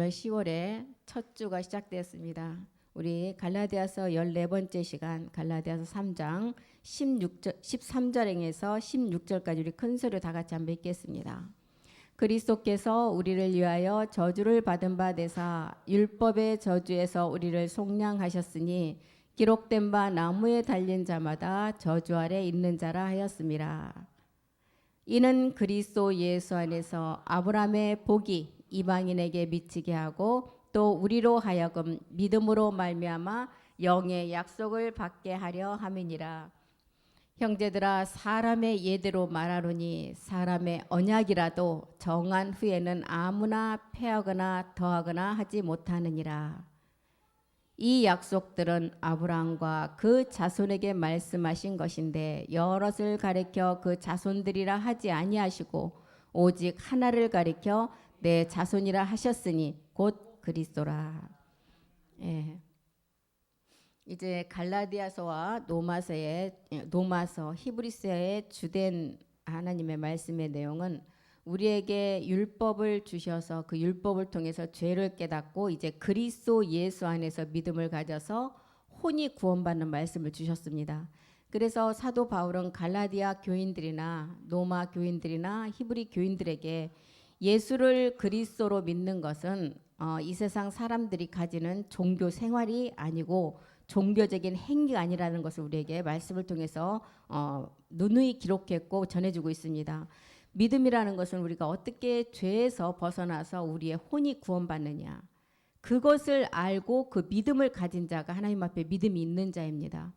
오늘 10월에 첫 주가 시작되었습니다. 우리 갈라디아서 14번째 시간 갈라디아서 3장 13절에서 16절까지 우리 큰 소리로 다 같이 한번 읽겠습니다. 그리스도께서 우리를 위하여 저주를 받은 바 되사 율법의 저주에서 우리를 속량하셨으니 기록된 바 나무에 달린 자마다 저주 아래 있는 자라 하였습니다. 이는 그리스도 예수 안에서 아브라함의 복이 이방인에게 미치게 하고 또 우리로 하여금 믿음으로 말미암아 영의 약속을 받게 하려 함이니라. 형제들아, 사람의 예대로 말하노니 사람의 언약이라도 정한 후에는 아무나 패하거나 더하거나 하지 못하느니라. 이 약속들은 아브라함과 그 자손에게 말씀하신 것인데 여럿을 가리켜 그 자손들이라 하지 아니하시고 오직 하나를 가리켜 내 자손이라 하셨으니 곧 그리스도라. 예. 이제 갈라디아서와 노마서, 히브리서의 주된 하나님의 말씀의 내용은 우리에게 율법을 주셔서 그 율법을 통해서 죄를 깨닫고 이제 그리스도 예수 안에서 믿음을 가져서 혼이 구원받는 말씀을 주셨습니다. 그래서 사도 바울은 갈라디아 교인들이나 노마 교인들이나 히브리 교인들에게 예수를 그리스도로 믿는 것은 이 세상 사람들이 가지는 종교 생활이 아니고 종교적인 행위가 아니라는 것을 우리에게 말씀을 통해서 누누이 기록했고 전해주고 있습니다. 믿음이라는 것은 우리가 어떻게 죄에서 벗어나서 우리의 혼이 구원받느냐, 그것을 알고 그 믿음을 가진 자가 하나님 앞에 믿음이 있는 자입니다.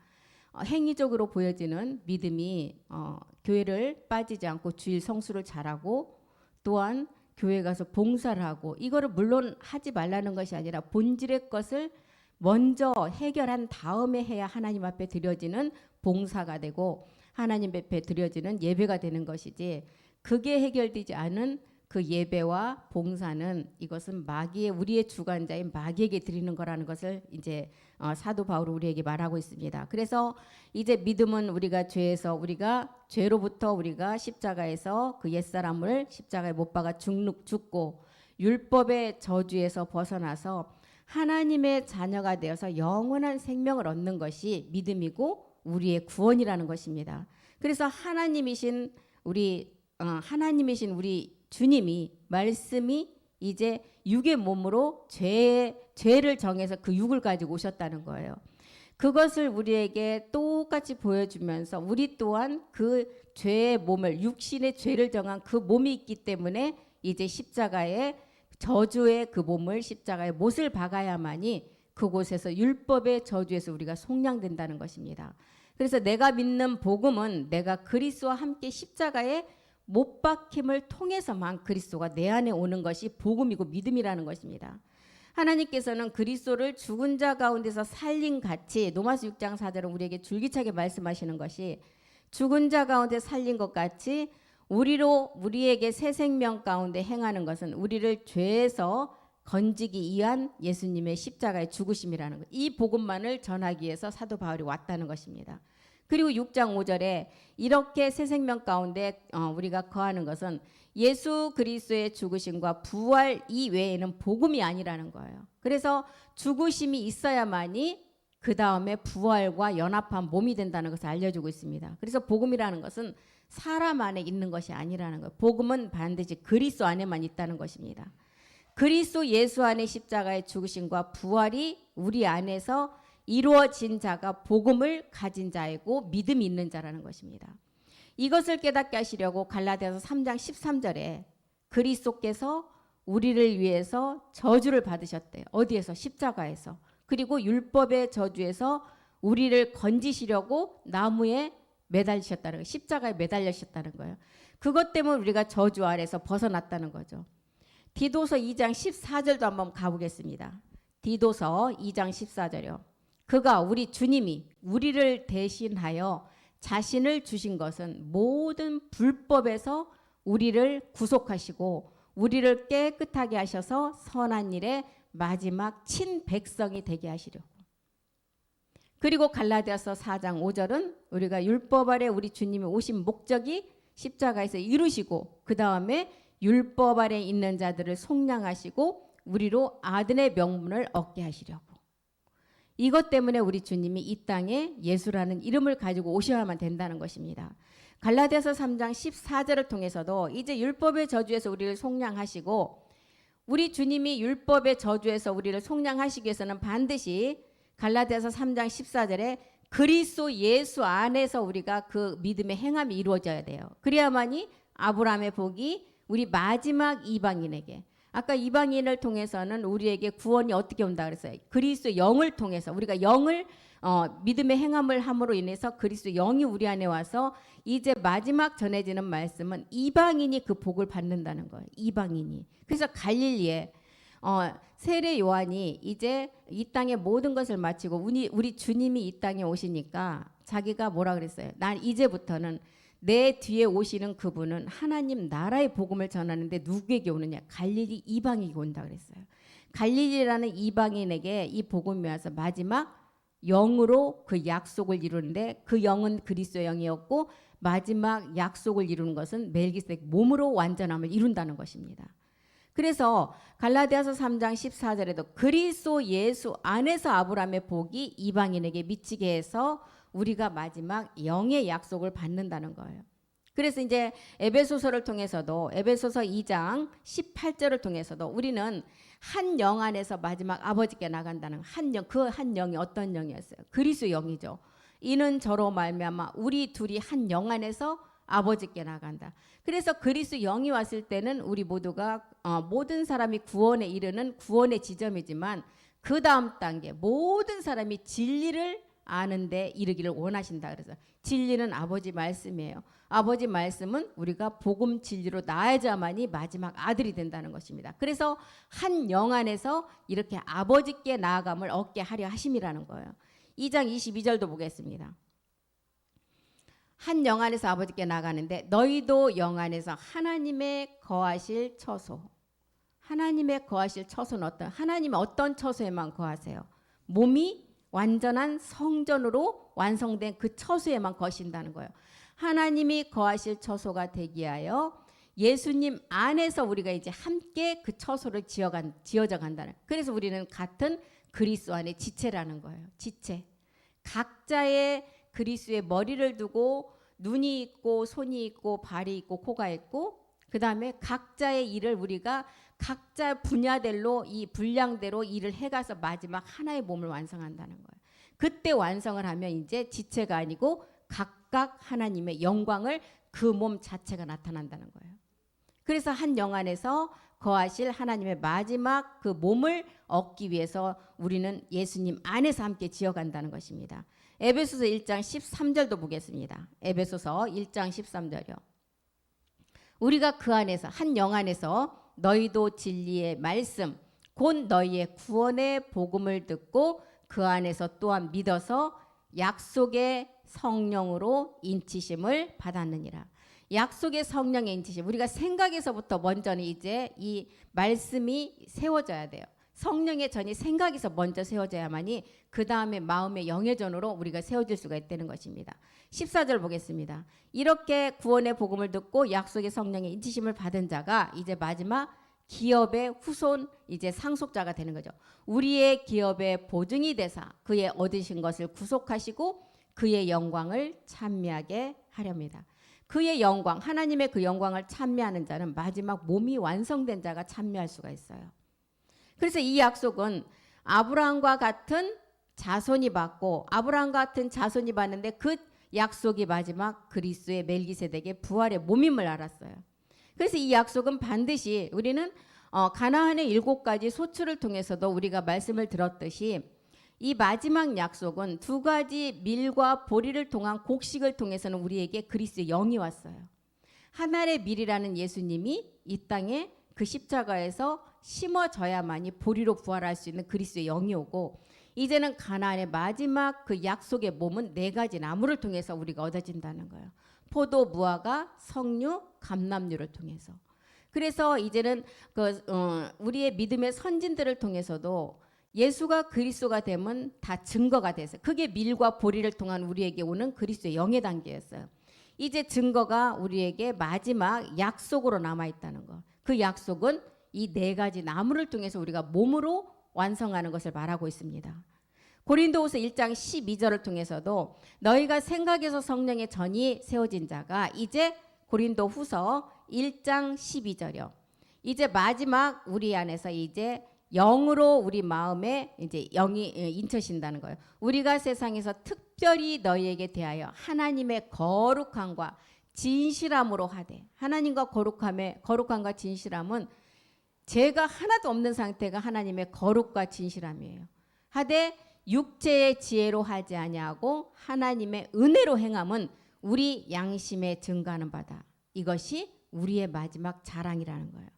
행위적으로 보여지는 믿음이 교회를 빠지지 않고 주일 성수를 잘하고 또한 교회 가서 봉사를 하고, 이거를 물론 하지 말라는 것이 아니라 본질의 것을 먼저 해결한 다음에 해야 하나님 앞에 드려지는 봉사가 되고 하나님 앞에 드려지는 예배가 되는 것이지, 그게 해결되지 않은 그 예배와 봉사는 이것은 마귀의, 우리의 주관자인 마귀에게 드리는 거라는 것을 이제 사도 바울이 우리에게 말하고 있습니다. 그래서 이제 믿음은 우리가 죄로부터 우리가 십자가에서 그 옛사람을 십자가에 못 박아 죽고 율법의 저주에서 벗어나서 하나님의 자녀가 되어서 영원한 생명을 얻는 것이 믿음이고 우리의 구원이라는 것입니다. 그래서 하나님이신 우리 주님이, 말씀이 이제 육의 몸으로 죄를 정해서 그 육을 가지고 오셨다는 거예요. 그것을 우리에게 똑같이 보여주면서 우리 또한 그 죄의 몸을, 육신의 죄를 정한 그 몸이 있기 때문에 이제 십자가에, 저주의 그 몸을 십자가에 못을 박아야만이 그곳에서 율법의 저주에서 우리가 속량된다는 것입니다. 그래서 내가 믿는 복음은 내가 그리스도와 함께 십자가에 못 박힘을 통해서만 그리스도가 내 안에 오는 것이 복음이고 믿음이라는 것입니다. 하나님께서는 그리스도를 죽은 자 가운데서 살린 같이, 노마서 6장 4절은 우리에게 줄기차게 말씀하시는 것이, 죽은 자 가운데 살린 것 같이 우리에게 새 생명 가운데 행하는 것은 우리를 죄에서 건지기 위한 예수님의 십자가의 죽으심이라는 것, 이 복음만을 전하기 위해서 사도 바울이 왔다는 것입니다. 그리고 6장 5절에 이렇게 새 생명 가운데 우리가 거하는 것은 예수 그리스도의 죽으심과 부활 이외에는 복음이 아니라는 거예요. 그래서 죽으심이 있어야만이 그 다음에 부활과 연합한 몸이 된다는 것을 알려주고 있습니다. 그래서 복음이라는 것은 사람 안에 있는 것이 아니라는 거예요. 복음은 반드시 그리스도 안에만 있다는 것입니다. 그리스도 예수 안에 십자가의 죽으심과 부활이 우리 안에서 이루어진 자가 복음을 가진 자이고 믿음이 있는 자라는 것입니다. 이것을 깨닫게 하시려고 갈라디아서 3장 13절에 그리스도께서 우리를 위해서 저주를 받으셨대요. 어디에서? 십자가에서. 그리고 율법의 저주에서 우리를 건지시려고 나무에 매달리셨다는 거예요. 십자가에 매달리셨다는 거예요. 그것 때문에 우리가 저주 아래서 벗어났다는 거죠. 디도서 2장 14절도 한번 가보겠습니다. 디도서 2장 14절이요. 그가, 우리 주님이 우리를 대신하여 자신을 주신 것은 모든 불법에서 우리를 구속하시고 우리를 깨끗하게 하셔서 선한 일에 마지막 친백성이 되게 하시려고. 그리고 갈라디아서 4장 5절은 우리가 율법 아래 우리 주님이 오신 목적이 십자가에서 이루시고 그 다음에 율법 아래 있는 자들을 속량하시고 우리로 아들의 명분을 얻게 하시려고. 이것 때문에 우리 주님이 이 땅에 예수라는 이름을 가지고 오셔야만 된다는 것입니다. 갈라디아서 3장 14절을 통해서도 이제 율법의 저주에서 우리를 속량하시고, 우리 주님이 율법의 저주에서 우리를 속량하시기 위해서는 반드시 갈라디아서 3장 14절에 그리스도 예수 안에서 우리가 그 믿음의 행함이 이루어져야 돼요. 그래야만이 아브라함의 복이 우리 마지막 이방인에게, 아까 이방인을 통해서는 우리에게 구원이 어떻게 온다 그랬어요? 그리스도 영을 통해서, 우리가 영을 믿음의 행함을 함으로 인해서 그리스도 영이 우리 안에 와서 이제 마지막 전해지는 말씀은 이방인이 그 복을 받는다는 거예요. 이방인이. 그래서 갈릴리에 세례 요한이 이제 이 땅의 모든 것을 마치고 우리 주님이 이 땅에 오시니까 자기가 뭐라 그랬어요? 난 이제부터는 내 뒤에 오시는 그분은 하나님 나라의 복음을 전하는데 누구에게 오느냐? 갈릴리 이방인에게 온다 그랬어요. 갈릴리라는 이방인에게 이 복음이 와서 마지막 영으로 그 약속을 이루는데, 그 영은 그리스도 영이었고 마지막 약속을 이루는 것은 멜기세덱 몸으로 완전함을 이룬다는 것입니다. 그래서 갈라디아서 3장 14절에도 그리스도 예수 안에서 아브라함의 복이 이방인에게 미치게 해서 우리가 마지막 영의 약속을 받는다는 거예요. 그래서 이제 에베소서를 통해서도, 에베소서 2장 18절을 통해서도 우리는 한 영 안에서 마지막 아버지께 나간다는 한 영, 그 한 영이 어떤 영이었어요? 그리스도 영이죠. 이는 저로 말미암아 우리 둘이 한 영 안에서 아버지께 나간다. 그래서 그리스도 영이 왔을 때는 우리 모두가 모든 사람이 구원에 이르는 구원의 지점이지만, 그 다음 단계 모든 사람이 진리를 아는데 이르기를 원하신다. 그래서 진리는 아버지 말씀이에요. 아버지 말씀은 우리가 복음 진리로 나아야만이 마지막 아들이 된다는 것입니다. 그래서 한 영 안에서 이렇게 아버지께 나아감을 얻게 하려 하심이라는 거예요. 2장 22절도 보겠습니다. 한 영 안에서 아버지께 나가는데 너희도 영 안에서 하나님의 거하실 처소. 하나님의 거하실 처소는 하나님의 어떤 처소에만 거하세요? 몸이 완전한 성전으로 완성된 그 처소에만 거하신다는 거예요. 하나님이 거하실 처소가 되기 위하여 예수님 안에서 우리가 이제 함께 그 처소를 지어져 간다는. 그래서 우리는 같은 그리스도 안에 지체라는 거예요. 지체. 각자의 그리스도의 머리를 두고 눈이 있고 손이 있고 발이 있고 코가 있고, 그 다음에 각자의 일을 우리가 각자 분야대로 이 분량대로 일을 해가서 마지막 하나의 몸을 완성한다는 거예요. 그때 완성을 하면 이제 지체가 아니고 각각 하나님의 영광을 그 몸 자체가 나타난다는 거예요. 그래서 한 영 안에서 거하실 하나님의 마지막 그 몸을 얻기 위해서 우리는 예수님 안에서 함께 지어간다는 것입니다. 에베소서 1장 13절도 보겠습니다. 에베소서 1장 13절이요. 우리가 그 안에서 한 영 안에서 너희도 진리의 말씀 곧 너희의 구원의 복음을 듣고 그 안에서 또한 믿어서 약속의 성령으로 인치심을 받았느니라. 약속의 성령의 인치심, 우리가 생각에서부터 먼저는 이제 이 말씀이 세워져야 돼요. 성령의 전이 생각에서 먼저 세워져야만이 그 다음에 마음의 영의 전으로 우리가 세워질 수가 있다는 것입니다. 14절 보겠습니다. 이렇게 구원의 복음을 듣고 약속의 성령의 인치심을 받은 자가 이제 마지막 기업의 후손, 이제 상속자가 되는 거죠. 우리의 기업의 보증이 되사 그의 얻으신 것을 구속하시고 그의 영광을 찬미하게 하렵니다. 그의 영광, 하나님의 그 영광을 찬미하는 자는 마지막 몸이 완성된 자가 찬미할 수가 있어요. 그래서 이 약속은 아브라함과 같은 자손이 받고, 아브라함과 같은 자손이 받는데 그 약속이 마지막 그리스도의 멜기세덱의 부활의 몸임을 알았어요. 그래서 이 약속은 반드시 우리는 가나안의 7가지 소출을 통해서도 우리가 말씀을 들었듯이 이 마지막 약속은 2가지 밀과 보리를 통한 곡식을 통해서는 우리에게 그리스도의 영이 왔어요. 하늘의 밀이라는 예수님이 이 땅에 그 십자가에서 심어져야만이 보리로 부활할 수 있는 그리스도의 영이 오고, 이제는 가나안의 마지막 그 약속의 몸은 4가지 나무를 통해서 우리가 얻어진다는 거예요. 포도, 무화과, 석류, 감람류를 통해서. 그래서 이제는 우리의 믿음의 선진들을 통해서도 예수가 그리스도가 되면 다 증거가 돼서, 그게 밀과 보리를 통한 우리에게 오는 그리스도의 영의 단계였어요. 이제 증거가 우리에게 마지막 약속으로 남아있다는 거. 그 약속은 이 네 가지 나무를 통해서 우리가 몸으로 완성하는 것을 말하고 있습니다. 고린도후서 1장 12절을 통해서도 너희가 생각에서 성령의 전이 세워진 자가 이제 고린도후서 1장 12절이요. 이제 마지막 우리 안에서 이제 영으로 우리 마음에 이제 영이 인쳐신다는 거예요. 우리가 세상에서 특별히 너희에게 대하여 하나님의 거룩함과 진실함으로 하되, 하나님과 거룩함과 진실함은 죄가 하나도 없는 상태가 하나님의 거룩과 진실함이에요. 하되 육체의 지혜로 하지 아니하고 하나님의 은혜로 행함은 우리 양심에 증거하는 바다. 이것이 우리의 마지막 자랑이라는 거예요.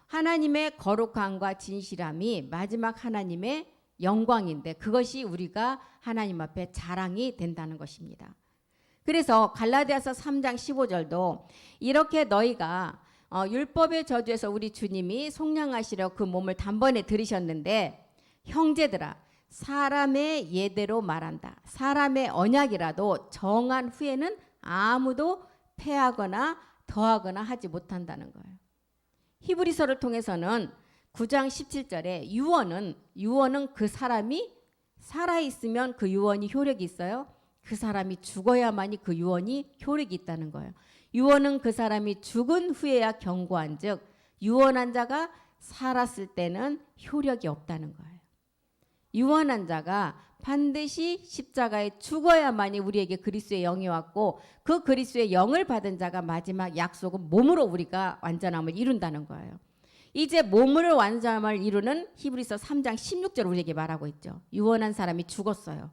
하나님의 거룩함과 진실함이 마지막 하나님의 영광인데 그것이 우리가 하나님 앞에 자랑이 된다는 것입니다. 그래서 갈라디아서 3장 15절도 이렇게 너희가 율법의 저주에서 우리 주님이 속량하시려 그 몸을 단번에 들이셨는데 형제들아 사람의 예대로 말한다. 사람의 언약이라도 정한 후에는 아무도 패하거나 더하거나 하지 못한다는 거예요. 히브리서를 통해서는 9장 17절에 유언은 그 사람이 살아있으면 그 유언이 효력이 있어요. 그 사람이 죽어야만이 그 유언이 효력이 있다는 거예요. 유언은 그 사람이 죽은 후에야 경고한 즉 유언한 자가 살았을 때는 효력이 없다는 거예요. 유언한 자가 반드시 십자가에 죽어야만이 우리에게 그리스도의 영이 왔고 그 그리스도의 영을 받은 자가 마지막 약속은 몸으로 우리가 완전함을 이룬다는 거예요. 이제 몸으로 완전함을 이루는 히브리서 3장 16절 우리에게 말하고 있죠. 유언한 사람이 죽었어요.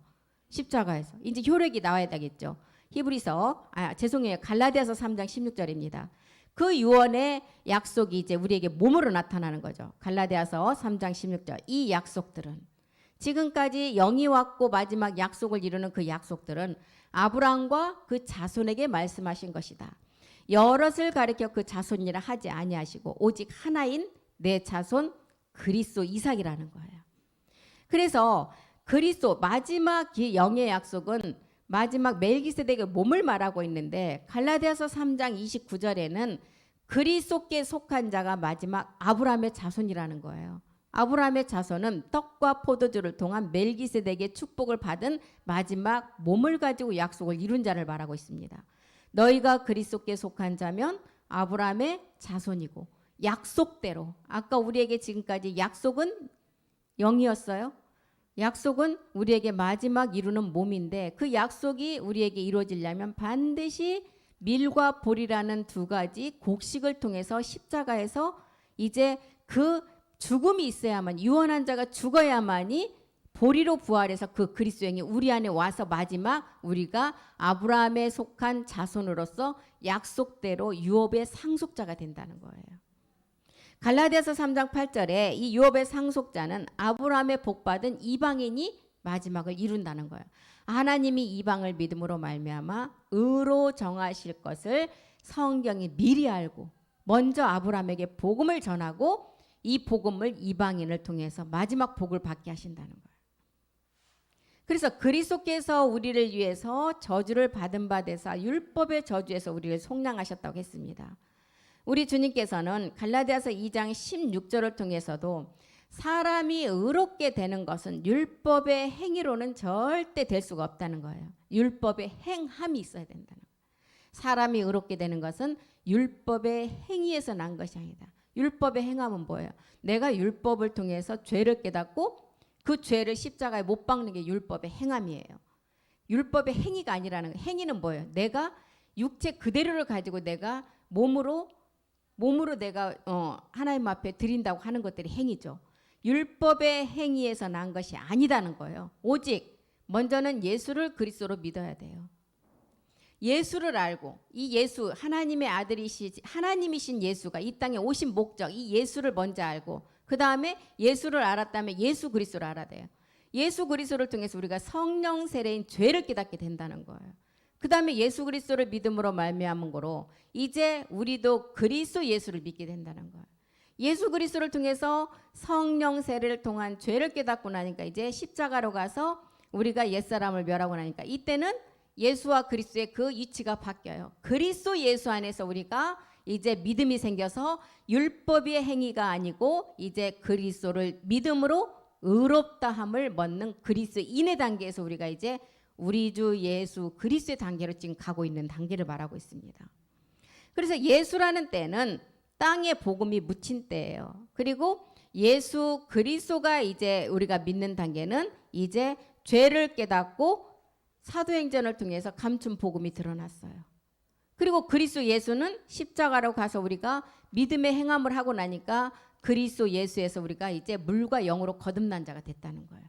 십자가에서. 이제 효력이 나와야 되겠죠. 갈라디아서 3장 16절입니다. 그 유언의 약속이 이제 우리에게 몸으로 나타나는 거죠. 갈라디아서 3장 16절. 이 약속들은 지금까지 영이 왔고 마지막 약속을 이루는 그 약속들은 아브라함과 그 자손에게 말씀하신 것이다. 여럿을 가리켜 그 자손이라 하지 아니하시고 오직 하나인 내 자손 그리스도 이삭이라는 거예요. 그래서 그리스도 마지막 영의 약속은 마지막 멜기세덱의 몸을 말하고 있는데 갈라디아서 3장 29절에는 그리스도께 속한 자가 마지막 아브라함의 자손이라는 거예요. 아브라함의 자손은 떡과 포도주를 통한 멜기세덱의 축복을 받은 마지막 몸을 가지고 약속을 이룬 자를 말하고 있습니다. 너희가 그리스도께 속한 자면 아브라함의 자손이고 약속대로 아까 우리에게 지금까지 약속은 영이었어요. 약속은 우리에게 마지막 이루는 몸인데 그 약속이 우리에게 이루어지려면 반드시 밀과 볼이라는 두 가지 곡식을 통해서 십자가에서 이제 그 죽음이 있어야만 유언한 자가 죽어야만이 보리로 부활해서 그 그리스도의 영이 우리 안에 와서 마지막 우리가 아브라함에 속한 자손으로서 약속대로 유업의 상속자가 된다는 거예요. 갈라디아서 3장 8절에 이 유업의 상속자는 아브라함의 복받은 이방인이 마지막을 이룬다는 거예요. 하나님이 이방을 믿음으로 말미암아 의로 정하실 것을 성경이 미리 알고 먼저 아브라함에게 복음을 전하고 이 복음을 이방인을 통해서 마지막 복을 받게 하신다는 거예요. 그래서 그리스도께서 우리를 위해서 저주를 받은 바 되사 율법의 저주에서 우리를 속량하셨다고 했습니다. 우리 주님께서는 갈라디아서 2장 16절을 통해서도 사람이 의롭게 되는 것은 율법의 행위로는 절대 될 수가 없다는 거예요. 율법의 행함이 있어야 된다는 거예요. 사람이 의롭게 되는 것은 율법의 행위에서 난 것이 아니다. 율법의 행함은 뭐예요? 내가 율법을 통해서 죄를 깨닫고 그 죄를 십자가에 못 박는 게 율법의 행함이에요. 율법의 행위가 아니라는 거예요. 행위는 뭐예요? 내가 육체 그대로를 가지고 내가 몸으로 내가 하나님 앞에 드린다고 하는 것들이 행위죠. 율법의 행위에서 난 것이 아니다는 거예요. 오직 먼저는 예수를 그리스도로 믿어야 돼요. 예수를 알고 이 예수 하나님의 하나님이신 예수가 이 땅에 오신 목적 이 예수를 먼저 알고 그 다음에 예수를 알았다면 예수 그리스도를 알아야 돼요. 예수 그리스도를 통해서 우리가 성령 세례인 죄를 깨닫게 된다는 거예요. 그 다음에 예수 그리스도를 믿음으로 말미암은 거로 이제 우리도 그리스도 예수를 믿게 된다는 거예요. 예수 그리스도를 통해서 성령 세례를 통한 죄를 깨닫고 나니까 이제 십자가로 가서 우리가 옛사람을 멸하고 나니까 이때는 예수와 그리스도의 그 위치가 바뀌어요. 그리스도 예수 안에서 우리가 이제 믿음이 생겨서 율법의 행위가 아니고 이제 그리스도를 믿음으로 의롭다함을 얻는 그리스도인의 단계에서 우리가 이제 우리 주 예수 그리스도의 단계로 지금 가고 있는 단계를 말하고 있습니다. 그래서 예수라는 때는 땅에 복음이 묻힌 때예요. 그리고 예수 그리스도가 이제 우리가 믿는 단계는 이제 죄를 깨닫고 사도행전을 통해서 감춘 복음이 드러났어요. 그리고 그리스도 예수는 십자가로 가서 우리가 믿음의 행함을 하고 나니까 그리스도 예수에서 우리가 이제 물과 영으로 거듭난 자가 됐다는 거예요.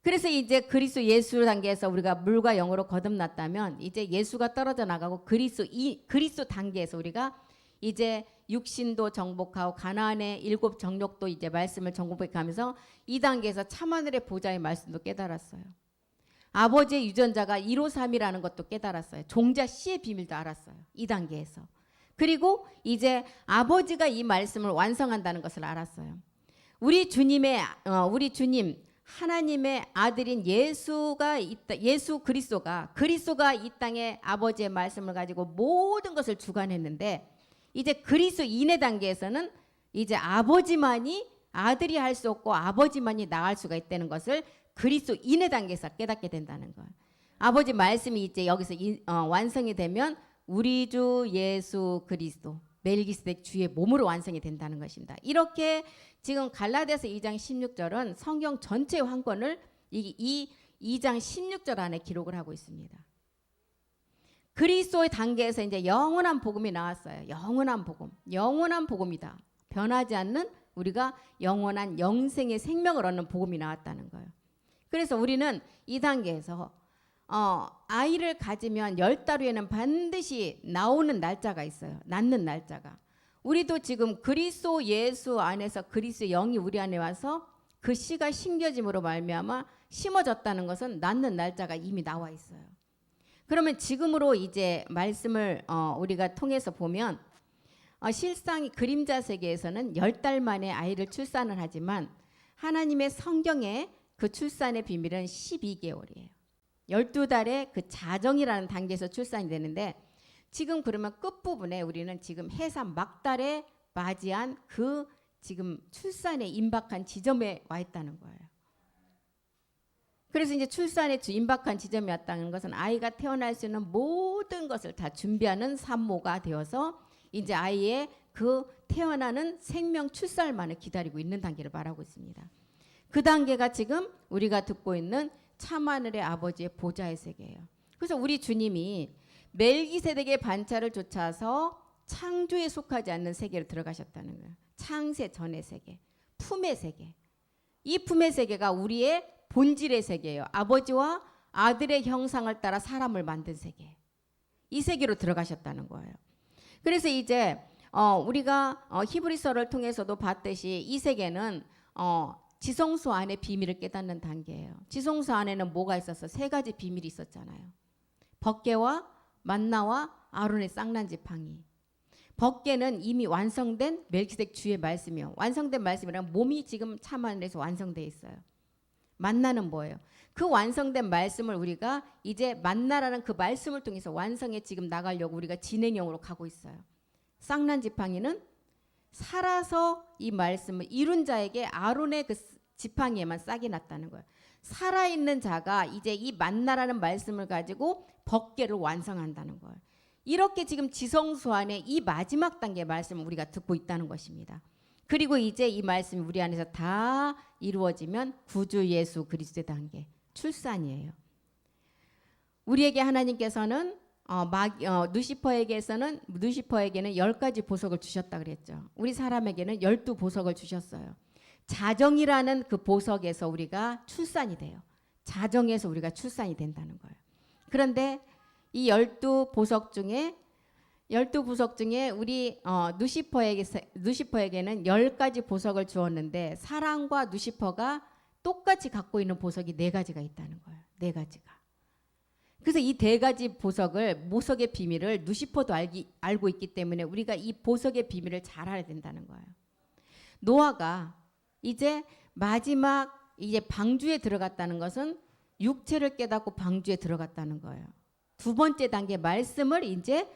그래서 이제 그리스도 예수 단계에서 우리가 물과 영으로 거듭났다면 이제 예수가 떨어져 나가고 그리스도 단계에서 우리가 이제 육신도 정복하고 가나안의 7 정욕도 이제 말씀을 정복하면서 이 단계에서 참하늘의 보좌의 말씀도 깨달았어요. 아버지의 유전자가 153이라는 것도 깨달았어요. 종자 씨의 비밀도 알았어요. 이 단계에서. 그리고 이제 아버지가 이 말씀을 완성한다는 것을 알았어요. 우리 주님 하나님의 아들인 예수 그리스도가 이 땅에 아버지의 말씀을 가지고 모든 것을 주관했는데 이제 그리스도인의 단계에서는 이제 아버지만이 아들이 할 수 없고 아버지만이 나갈 수가 있다는 것을 그리스도인의 단계에서 깨닫게 된다는 거예요. 아버지 말씀이 이제 여기서 완성이 되면 우리 주 예수 그리스도 멜기세덱 주의 몸으로 완성이 된다는 것입니다. 이렇게 지금 갈라디아서 2장 16절은 성경 전체의 황권을 이 2장 16절 안에 기록을 하고 있습니다. 그리스도의 단계에서 이제 영원한 복음이 나왔어요. 영원한 복음이다. 변하지 않는 우리가 영원한 영생의 생명을 얻는 복음이 나왔다는 거예요. 그래서 우리는 이 단계에서 아이를 가지면 10달 후에는 반드시 나오는 날짜가 있어요. 낳는 날짜가. 우리도 지금 그리스도 예수 안에서 그리스도의 영이 우리 안에 와서 그 씨가 심겨짐으로 말미암아 심어졌다는 것은 낳는 날짜가 이미 나와 있어요. 그러면 지금으로 이제 말씀을 우리가 통해서 보면 실상 그림자 세계에서는 10달 만에 아이를 출산을 하지만 하나님의 성경에 그 출산의 비밀은 12개월이에요. 12달에 그 자정이라는 단계에서 출산이 되는데 지금 그러면 끝부분에 우리는 지금 해산 막달에 맞이한 그 지금 출산에 임박한 지점에 와 있다는 거예요. 그래서 이제 출산에 임박한 지점이 왔다는 것은 아이가 태어날 수 있는 모든 것을 다 준비하는 산모가 되어서 이제 아이의 그 태어나는 생명 출산만을 기다리고 있는 단계를 말하고 있습니다. 그 단계가 지금 우리가 듣고 있는 참하늘의 아버지의 보좌의 세계예요. 그래서 우리 주님이 멜기세덱의 반차를 쫓아서 창조에 속하지 않는 세계로 들어가셨다는 거예요. 창세 전의 세계, 품의 세계. 이 품의 세계가 우리의 본질의 세계예요. 아버지와 아들의 형상을 따라 사람을 만든 세계. 이 세계로 들어가셨다는 거예요. 그래서 이제 우리가 히브리서를 통해서도 봤듯이 이 세계는 지성소 안에 비밀을 깨닫는 단계예요. 지성소 안에는 뭐가 있었어? 3가지 비밀이 있었잖아요. 법궤와 만나와 아론의 쌍난 지팡이. 법궤는 이미 완성된 멜기세덱 주의 말씀이요. 완성된 말씀이란 몸이 지금 참하늘에서 완성되어 있어요. 만나는 뭐예요? 그 완성된 말씀을 우리가 이제 만나라는 그 말씀을 통해서 완성에 지금 나가려고 우리가 진행형으로 가고 있어요. 쌍난 지팡이는 살아서 이 말씀을 이룬 자에게 아론의 그 지팡이에만 싹이 났다는 거예요. 살아있는 자가 이제 이 만나라는 말씀을 가지고 법궤를 완성한다는 거예요. 이렇게 지금 지성소 안에 이 마지막 단계의 말씀을 우리가 듣고 있다는 것입니다. 그리고 이제 이 말씀이 우리 안에서 다 이루어지면 구주 예수 그리스도의 단계, 출산이에요. 우리에게 하나님께서는 누시퍼에게는 10가지 보석을 주셨다 그랬죠. 우리 사람에게는 12보석을 주셨어요. 자정이라는 그 보석에서 우리가 출산이 돼요. 자정에서 우리가 출산이 된다는 거예요. 그런데 이 12보석 중에 우리 누시퍼에게는 10가지 보석을 주었는데 사랑과 누시퍼가 똑같이 갖고 있는 보석이 4가지가 있다는 거예요. 4가지가. 그래서 이 4가지 보석의 비밀을 누시퍼도 알고 있기 때문에 우리가 이 보석의 비밀을 잘 알아야 된다는 거예요. 노아가 이제 마지막 이제 방주에 들어갔다는 것은 육체를 깨닫고 방주에 들어갔다는 거예요. 2번째 단계 말씀을 이제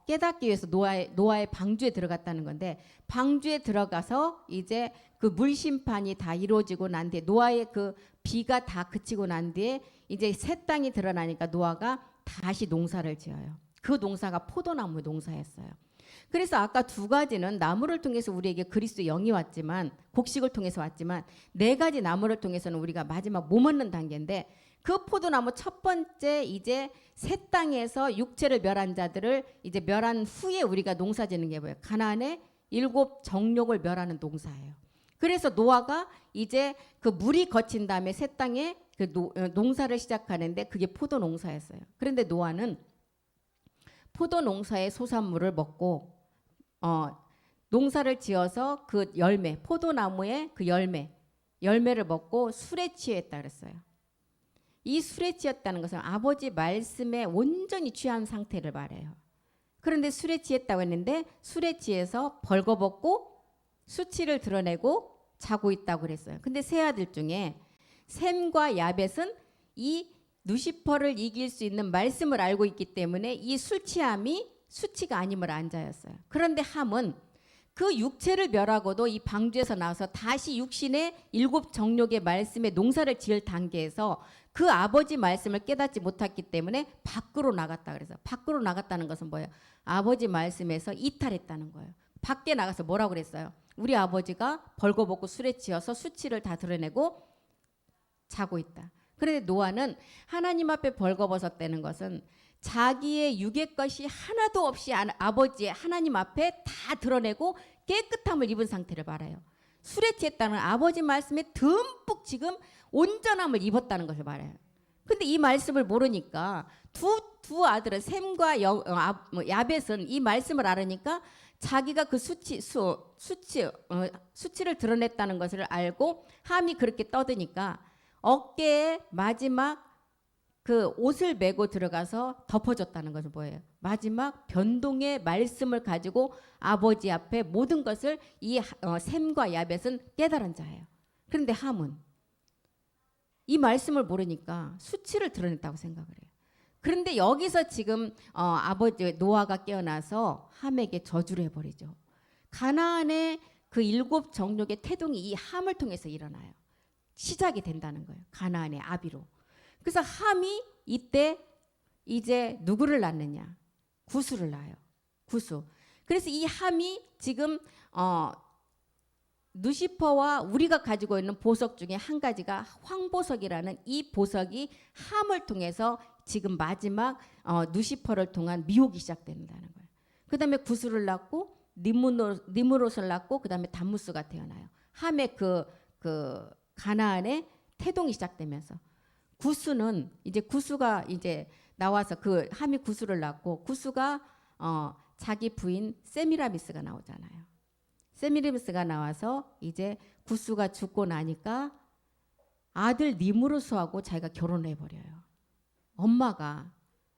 깨닫기 위해서 노아의 방주에 들어갔다는 건데, 방주에 들어가서 이제 그 물 심판이 다 이루어지고 난 뒤에, 노아의 그 비가 다 그치고 난 뒤에 이제 새 땅이 드러나니까 노아가 다시 농사를 지어요. 그 농사가 포도나무 농사였어요. 그래서 아까 두 가지는 나무를 통해서 우리에게 그리스도의 영이 왔지만, 곡식을 통해서 왔지만, 네 가지 나무를 통해서는 우리가 마지막 몸 얻는 단계인데, 그 포도나무 첫 번째 이제 새 땅에서 육체를 멸한 자들을 이제 멸한 후에 우리가 농사지는 게 뭐예요? 가나안의 7 정욕을 멸하는 농사예요. 그래서 노아가 이제 그 물이 거친 다음에 새 땅에 그 농사를 시작하는데, 그게 포도 농사였어요. 그런데 노아는 포도 농사의 소산물을 먹고 농사를 지어서 그 열매, 포도나무의 그 열매를 먹고 술에 취했다 그랬어요. 이 술에 취했다는 것은 아버지 말씀에 온전히 취한 상태를 말해요. 그런데 술에 취했다고 했는데, 술에 취해서 벌거벗고 수치를 드러내고 자고 있다고 그랬어요. 근데 세 아들 중에 셈과 야벳은 이 누시퍼를 이길 수 있는 말씀을 알고 있기 때문에 이 술 취함이 수치가 아님을 안자였어요. 그런데 함은 그 육체를 멸하고도 이 방주에서 나와서 다시 육신의 7 정욕의 말씀에 농사를 지을 단계에서 그 아버지 말씀을 깨닫지 못했기 때문에 밖으로 나갔다 그래서, 밖으로 나갔다는 것은 뭐예요? 아버지 말씀에서 이탈했다는 거예요. 밖에 나가서 뭐라고 그랬어요? 우리 아버지가 벌거벗고 술에 취해서 수치를 다 드러내고 자고 있다. 그런데 노아는 하나님 앞에 벌거벗었다는 것은 자기의 육의 것이 하나도 없이 아버지의 하나님 앞에 다 드러내고 깨끗함을 입은 상태를 말해요. 술에 취했다는 아버지 말씀에 듬뿍 지금 온전함을 입었다는 것을 말해요. 근데 이 말씀을 모르니까 두 아들은 셈과 야벳은 이 말씀을 알으니까 자기가 그 수치를 드러냈다는 것을 알고 함이 그렇게 떠드니까 어깨에 마지막 그 옷을 메고 들어가서 덮어줬다는 것은 뭐예요? 마지막 변동의 말씀을 가지고 아버지 앞에 모든 것을 이 셈과 야벳은 깨달은 자예요. 그런데 함은 이 말씀을 모르니까 수치를 드러냈다고 생각을 해요. 그런데 여기서 지금 아버지 노아가 깨어나서 함에게 저주를 해버리죠. 가나안의 그 7 정욕의 태동이 이 함을 통해서 일어나요. 시작이 된다는 거예요. 가나안의 아비로. 그래서 함이 이때 이제 누구를 낳느냐? 구수를 낳아요. 구수. 그래서 이 함이 지금 누시퍼와 우리가 가지고 있는 보석 중에 한 가지가 황보석이라는 이 보석이 함을 통해서 지금 마지막 누시퍼를 통한 미혹이 시작된다는 거예요. 그 다음에 구수를 낳고 니므롯을 낳고 그 다음에 담무스가 태어나요. 함의 그 가나안의 태동이 시작되면서 구수는 이제 구수가 이제 나와서 그 함이 구수를 낳고 구수가 자기 부인 세미라미스가 나오잖아요. 세미라미스가 나와서 이제 구수가 죽고 나니까 아들 니므롯하고 자기가 결혼해 버려요. 엄마가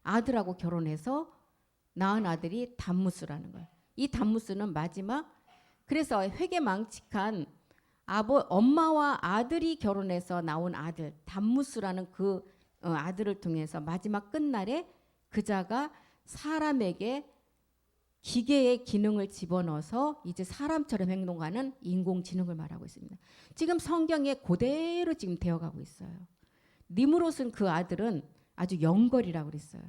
아들하고 결혼해서 낳은 아들이 담무스라는 거예요. 이 담무스는 마지막, 그래서 회개망측한 엄마와 아들이 결혼해서 나온 아들 담무스라는 그 아들을 통해서 마지막 끝날에 그자가 사람에게 기계의 기능을 집어넣어서 이제 사람처럼 행동하는 인공지능을 말하고 있습니다. 지금 성경에 그대로 지금 되어가고 있어요. 니므롯은 그 아들은 아주 영걸이라고 그랬어요.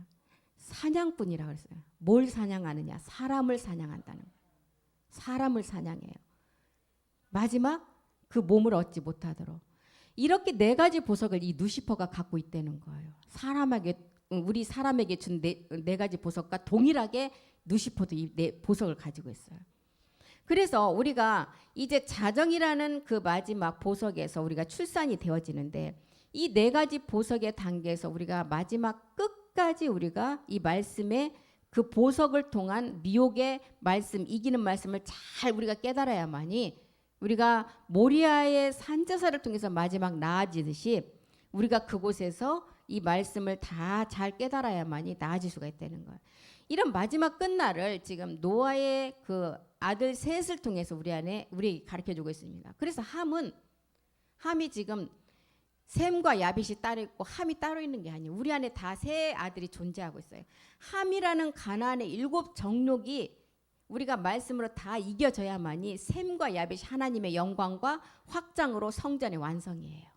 사냥꾼이라고 그랬어요. 뭘 사냥하느냐? 사람을 사냥한다는 거예요. 사람을 사냥해요. 마지막 그 몸을 얻지 못하도록. 이렇게 4가지 보석을 이 누시퍼가 갖고 있다는 거예요. 우리 사람에게 준 네 가지 보석과 동일하게 누시퍼도 이 보석을 가지고 있어요. 그래서 우리가 이제 자정이라는 그 마지막 보석에서 우리가 출산이 되어지는데, 이 4가지 보석의 단계에서 우리가 마지막 끝까지 우리가 이 말씀의 그 보석을 통한 미혹의 말씀, 이기는 말씀을 잘 우리가 깨달아야만이 우리가 모리아의 산제사를 통해서 마지막 나아지듯이 우리가 그곳에서 이 말씀을 다 잘 깨달아야만이 나아질 수가 있다는 거예요. 이런 마지막 끝날을 지금 노아의 그 아들 셋을 통해서 우리에게 가르쳐주고 있습니다. 그래서 함이 지금 셈과 야벳이 따로 있고 함이 따로 있는 게 아니에요. 우리 안에 다 세 아들이 존재하고 있어요. 함이라는 가나안의 7 정욕이 우리가 말씀으로 다 이겨져야만이 셈과 야벳이 하나님의 영광과 확장으로 성전의 완성이에요.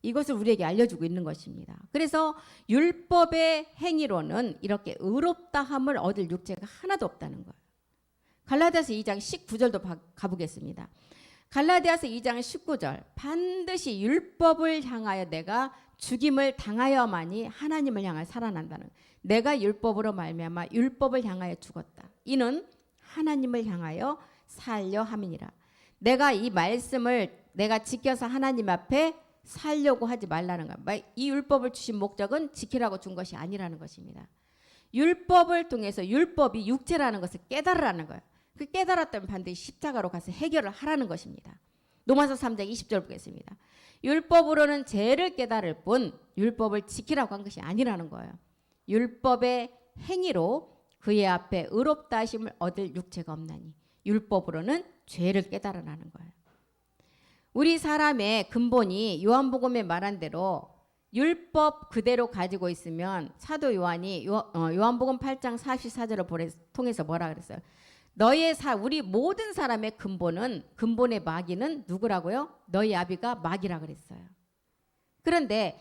이것을 우리에게 알려주고 있는 것입니다. 그래서 율법의 행위로는 이렇게 의롭다함을 얻을 육체가 하나도 없다는 거예요. 갈라디아서 2장 19절도 가보겠습니다. 갈라디아서 2장 19절 반드시 율법을 향하여 내가 죽임을 당하여만이 하나님을 향하여 살아난다는, 내가 율법으로 말미암아 율법을 향하여 죽었다. 이는 하나님을 향하여 살려 함이니라. 내가 이 말씀을 내가 지켜서 하나님 앞에 살려고 하지 말라는 거야. 이 율법을 주신 목적은 지키라고 준 것이 아니라는 것입니다. 율법을 통해서 율법이 육체라는 것을 깨달으라는 거예요. 그 깨달았다면 반드시 십자가로 가서 해결을 하라는 것입니다. 로마서 3장 20절 보겠습니다. 율법으로는 죄를 깨달을 뿐 율법을 지키라고 한 것이 아니라는 거예요. 율법의 행위로 그의 앞에 의롭다 하심을 얻을 육체가 없나니 율법으로는 죄를 깨달으라는 거예요. 우리 사람의 근본이 요한복음에 말한 대로 율법 그대로 가지고 있으면 사도 요한이 요한복음 8장 44절을 통해서 뭐라 그랬어요? 우리 모든 사람의 근본의 마귀는 누구라고요? 너희 아비가 마귀라 그랬어요. 그런데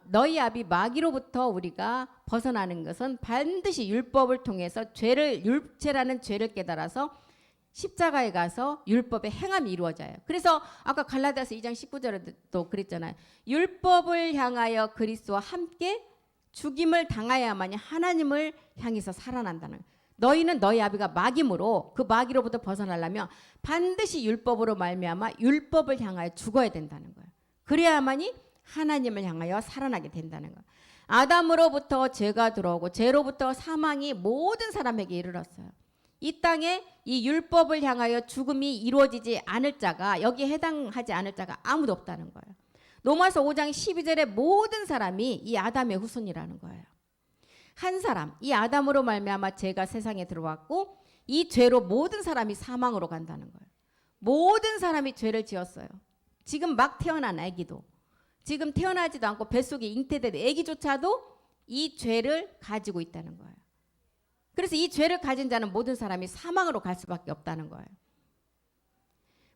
너희 아비 마귀로부터 우리가 벗어나는 것은 반드시 율법을 통해서 율죄라는 죄를 깨달아서 십자가에 가서 율법의 행함이 이루어져요. 그래서 아까 갈라디아서 2장 19절에도 그랬잖아요. 율법을 향하여 그리스도와 함께 죽임을 당하야만이 하나님을 향해서 살아난다는, 너희는 너희 아비가 마귀므로 그 마귀로부터 벗어나려면 반드시 율법으로 말미암아 율법을 향하여 죽어야 된다는 거예요. 그래야만이 하나님을 향하여 살아나게 된다는 거예요. 아담으로부터 죄가 들어오고 죄로부터 사망이 모든 사람에게 이르렀어요. 이 땅에 이 율법을 향하여 죽음이 이루어지지 않을 자가, 여기에 해당하지 않을 자가 아무도 없다는 거예요. 로마서 5장 12절에 모든 사람이 이 아담의 후손이라는 거예요. 한 사람, 이 아담으로 말미암아 죄가 세상에 들어왔고 이 죄로 모든 사람이 사망으로 간다는 거예요. 모든 사람이 죄를 지었어요. 지금 막 태어난 아기도, 지금 태어나지도 않고 뱃속에 잉태된 아기조차도 이 죄를 가지고 있다는 거예요. 그래서 이 죄를 가진 자는 모든 사람이 사망으로 갈 수밖에 없다는 거예요.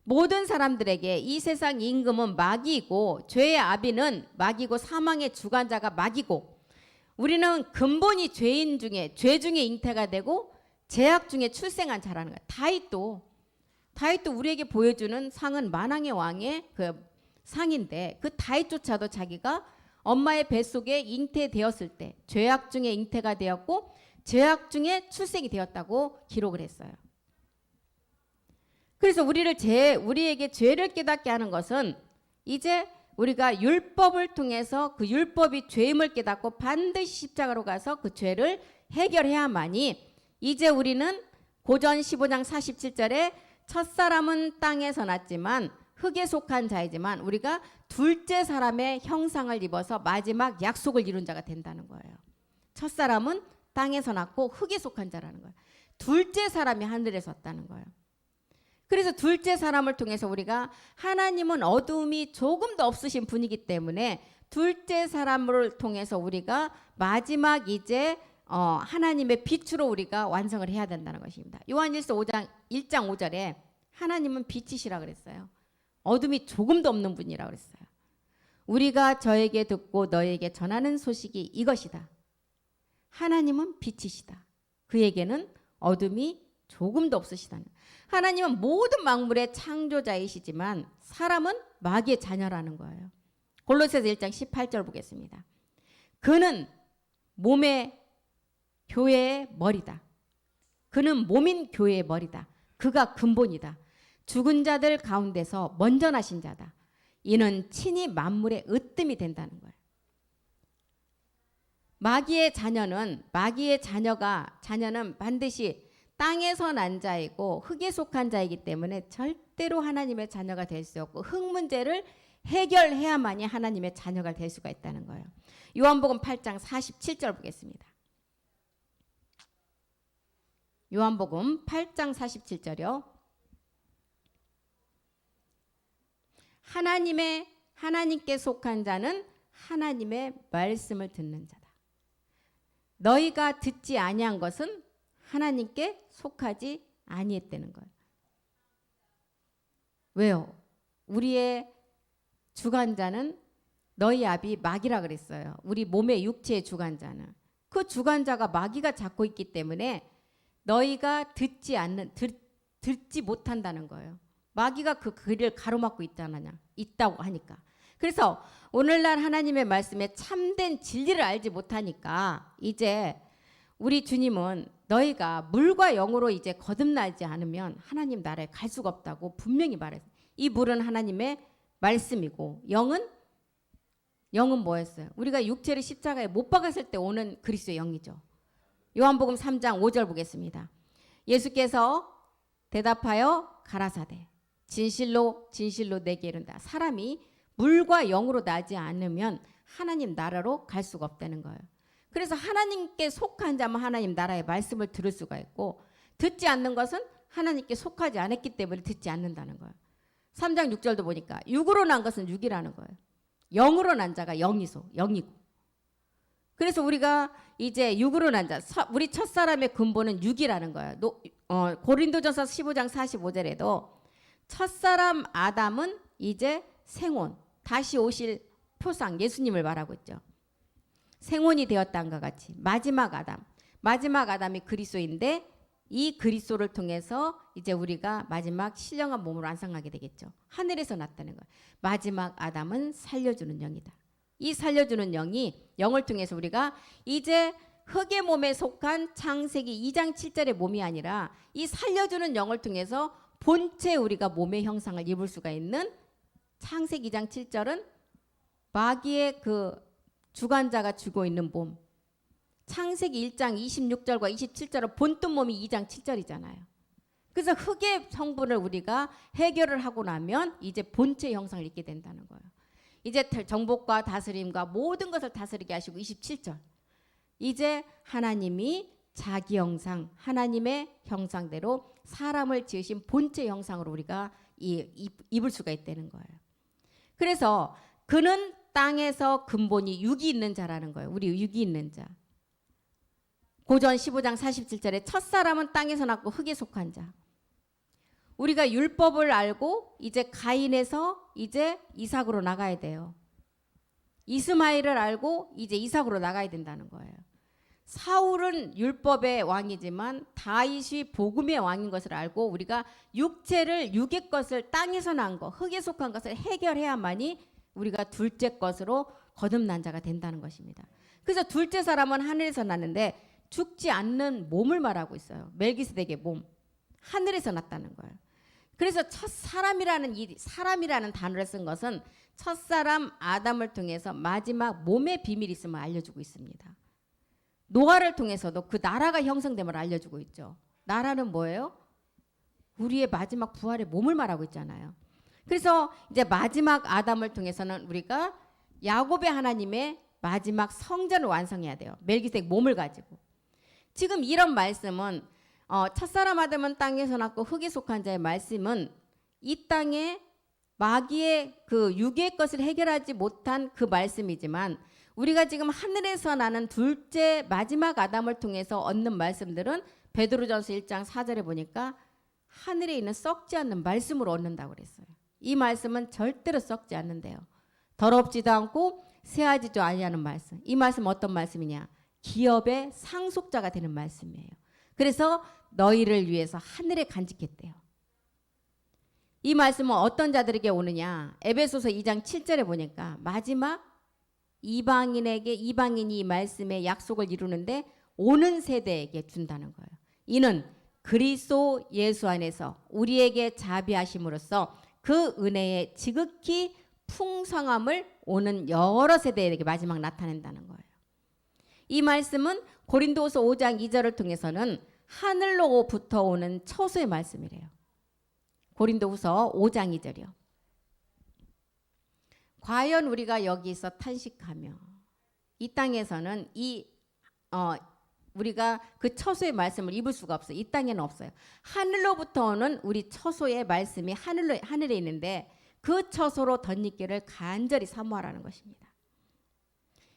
모든 사람들에게 이 세상 임금은 마귀이고 죄의 아비는 마귀고 사망의 주관자가 마귀고, 우리는 근본이 죄 중에 잉태가 되고 죄악 중에 출생한 자라는 거예요. 다윗도 우리에게 보여주는 상은 만왕의 왕의 그 상인데, 그 다윗조차도 자기가 엄마의 뱃속에 잉태되었을 때 죄악 중에 잉태가 되었고 죄악 중에 출생이 되었다고 기록을 했어요. 그래서 우리에게 죄를 깨닫게 하는 것은 이제 우리가 율법을 통해서 그 율법이 죄임을 깨닫고 반드시 십자가로 가서 그 죄를 해결해야만이, 이제 우리는 고전 15장 47절에 첫사람은 땅에서 났지만 흙에 속한 자이지만 우리가 둘째 사람의 형상을 입어서 마지막 약속을 이룬 자가 된다는 거예요. 첫사람은 땅에서 났고 흙에 속한 자라는 거예요. 둘째 사람이 하늘에서 왔다는 거예요. 그래서 둘째 사람을 통해서 우리가, 하나님은 어두움이 조금도 없으신 분이기 때문에 둘째 사람을 통해서 우리가 마지막 이제 하나님의 빛으로 우리가 완성을 해야 된다는 것입니다. 요한일서 1장 5절에 하나님은 빛이시라 그랬어요. 어둠이 조금도 없는 분이라 그랬어요. 우리가 저에게 듣고 너에게 전하는 소식이 이것이다. 하나님은 빛이시다. 그에게는 어둠이 조금도 없으시다는. 하나님은 모든 만물의 창조자이시지만 사람은 마귀의 자녀라는 거예요. 골로새서 1장 18절 보겠습니다. 그는 몸의 교회의 머리다. 그는 몸인 교회의 머리다. 그가 근본이다. 죽은 자들 가운데서 먼저 나신 자다. 이는 친히 만물의 으뜸이 된다는 거예요. 마귀의 자녀는 반드시 땅에서 난 자이고 흙에 속한 자이기 때문에 절대로 하나님의 자녀가 될 수 없고, 흙 문제를 해결해야만이 하나님의 자녀가 될 수가 있다는 거예요. 요한복음 8장 47절 보겠습니다. 요한복음 8장 47절이요. 하나님께 속한 자는 하나님의 말씀을 듣는 자다. 너희가 듣지 아니한 것은 하나님께 속하지 아니했다는 거예요. 왜요? 우리의 주관자는 너희 아비 마귀라 그랬어요. 우리 몸의 육체의 주관자는. 그 주관자가 마귀가 잡고 있기 때문에 너희가 듣지 못한다는 거예요. 마귀가 그 길을 가로막고 있다고 하니까. 그래서 오늘날 하나님의 말씀에 참된 진리를 알지 못하니까 이제 우리 주님은 너희가 물과 영으로 이제 거듭나지 않으면 하나님 나라에 갈 수가 없다고 분명히 말했어요. 이 물은 하나님의 말씀이고 영은 뭐였어요? 우리가 육체를 십자가에 못 박았을 때 오는 그리스도의 영이죠. 요한복음 3장 5절 보겠습니다. 예수께서 대답하여 가라사대 진실로 진실로 내게 이른다. 사람이 물과 영으로 나지 않으면 하나님 나라로 갈 수가 없다는 거예요. 그래서 하나님께 속한 자만 하나님 나라의 말씀을 들을 수가 있고 듣지 않는 것은 하나님께 속하지 않았기 때문에 듣지 않는다는 거예요. 3장 6절도 보니까 육으로 난 것은 육이라는 거예요. 영으로 난 자가 영이고. 그래서 우리가 이제 육으로 난 자, 우리 첫사람의 근본은 육이라는 거예요. 고린도전서 15장 45절에도 첫사람 아담은 이제 생혼, 다시 오실 표상 예수님을 말하고 있죠. 생혼이 되었다는가 같이 마지막 아담이 그리스도인데 이 그리스도를 통해서 이제 우리가 마지막 신령한 몸으로 안상하게 되겠죠. 하늘에서 났다는 거예요. 마지막 아담은 살려주는 영이다. 이 살려주는 영을 통해서 우리가 이제 흙의 몸에 속한 창세기 2장 7절의 몸이 아니라 이 살려주는 영을 통해서 본체 우리가 몸의 형상을 입을 수가 있는 창세기 2장 7절은 마귀의 그 주관자가 쥐고 있는 몸. 창세기 1장 26절과 27절은 본뜬 몸이 2장 7절이잖아요. 그래서 흙의 성분을 우리가 해결을 하고 나면 이제 본체 형상을 입게 된다는 거예요. 이제 정복과 다스림과 모든 것을 다스리게 하시고 27절. 이제 하나님이 자기 형상, 하나님의 형상대로 사람을 지으신 본체 형상으로 우리가 입을 수가 있다는 거예요. 그래서 그는 땅에서 근본이 육이 있는 자라는 거예요. 우리 육이 있는 자. 고전 15장 47절에 첫사람은 땅에서 났고 흙에 속한 자. 우리가 율법을 알고 이제 가인에서 이제 이삭으로 나가야 돼요. 이스마엘을 알고 이제 이삭으로 나가야 된다는 거예요. 사울은 율법의 왕이지만 다윗이 복음의 왕인 것을 알고 우리가 육의 것을 땅에서 난 것, 흙에 속한 것을 해결해야만이 우리가 둘째 것으로 거듭난 자가 된다는 것입니다. 그래서 둘째 사람은 하늘에서 났는데 죽지 않는 몸을 말하고 있어요. 멜기세덱의 몸. 하늘에서 났다는 거예요. 그래서 사람이라는 단어를 쓴 것은 첫사람 아담을 통해서 마지막 몸의 비밀이 있음을 알려주고 있습니다. 노아를 통해서도 그 나라가 형성됨을 알려주고 있죠. 나라는 뭐예요? 우리의 마지막 부활의 몸을 말하고 있잖아요. 그래서 이제 마지막 아담을 통해서는 우리가 야곱의 하나님의 마지막 성전을 완성해야 돼요. 멜기세덱 몸을 가지고. 지금 이런 말씀은 첫사람 아담은 땅에서 났고 흙에 속한 자의 말씀은 이 땅에 마귀의 그 육의 것을 해결하지 못한 그 말씀이지만 우리가 지금 하늘에서 나는 둘째 마지막 아담을 통해서 얻는 말씀들은 베드로전서 1장 4절에 보니까 하늘에 있는 썩지 않는 말씀으로 얻는다고 그랬어요. 이 말씀은 절대로 썩지 않는데요. 더럽지도 않고 새하지도 아니하는 말씀. 이 말씀은 어떤 말씀이냐? 기업의 상속자가 되는 말씀이에요. 그래서 너희를 위해서 하늘에 간직했대요. 이 말씀은 어떤 자들에게 오느냐? 에베소서 2장 7절에 보니까 마지막 이방인이 이 말씀의 약속을 이루는데 오는 세대에게 준다는 거예요. 이는 그리스도 예수 안에서 우리에게 자비하심으로써 그 은혜의 지극히 풍성함을 오는 여러 세대에게 마지막 나타낸다는 거예요. 이 말씀은 고린도후서 5장 2절을 통해서는 하늘로부터 오는 처소의 말씀이래요. 고린도후서 5장 2절이요. 과연 우리가 여기서 탄식하며 이 땅에서는 우리가 그 처소의 말씀을 입을 수가 없어요. 이 땅에는 없어요. 하늘로부터 오는 우리 처소의 말씀이 하늘에 있는데 그 처소로 덧입기를 간절히 사모하라는 것입니다.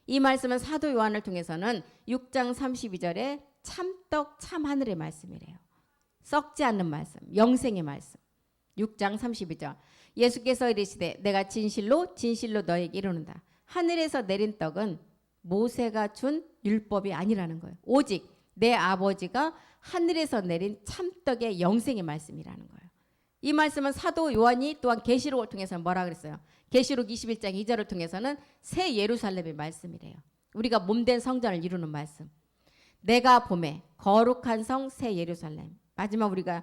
이 말씀은 사도 요한을 통해서는 6장 32절에 참떡 참하늘의 말씀이래요. 썩지 않는 말씀, 영생의 말씀. 6장 32절 예수께서 이르시되 내가 진실로 진실로 너에게 이르노다. 하늘에서 내린 떡은 모세가 준 율법이 아니라는 거예요. 오직 내 아버지가 하늘에서 내린 참떡의 영생의 말씀이라는 거예요. 이 말씀은 사도 요한이 또한 계시록을 통해서 뭐라 그랬어요? 계시록 21장 2절을 통해서는 새 예루살렘의 말씀이래요. 우리가 몸된 성전을 이루는 말씀. 내가 봄에 거룩한 성 새 예루살렘. 마지막 우리가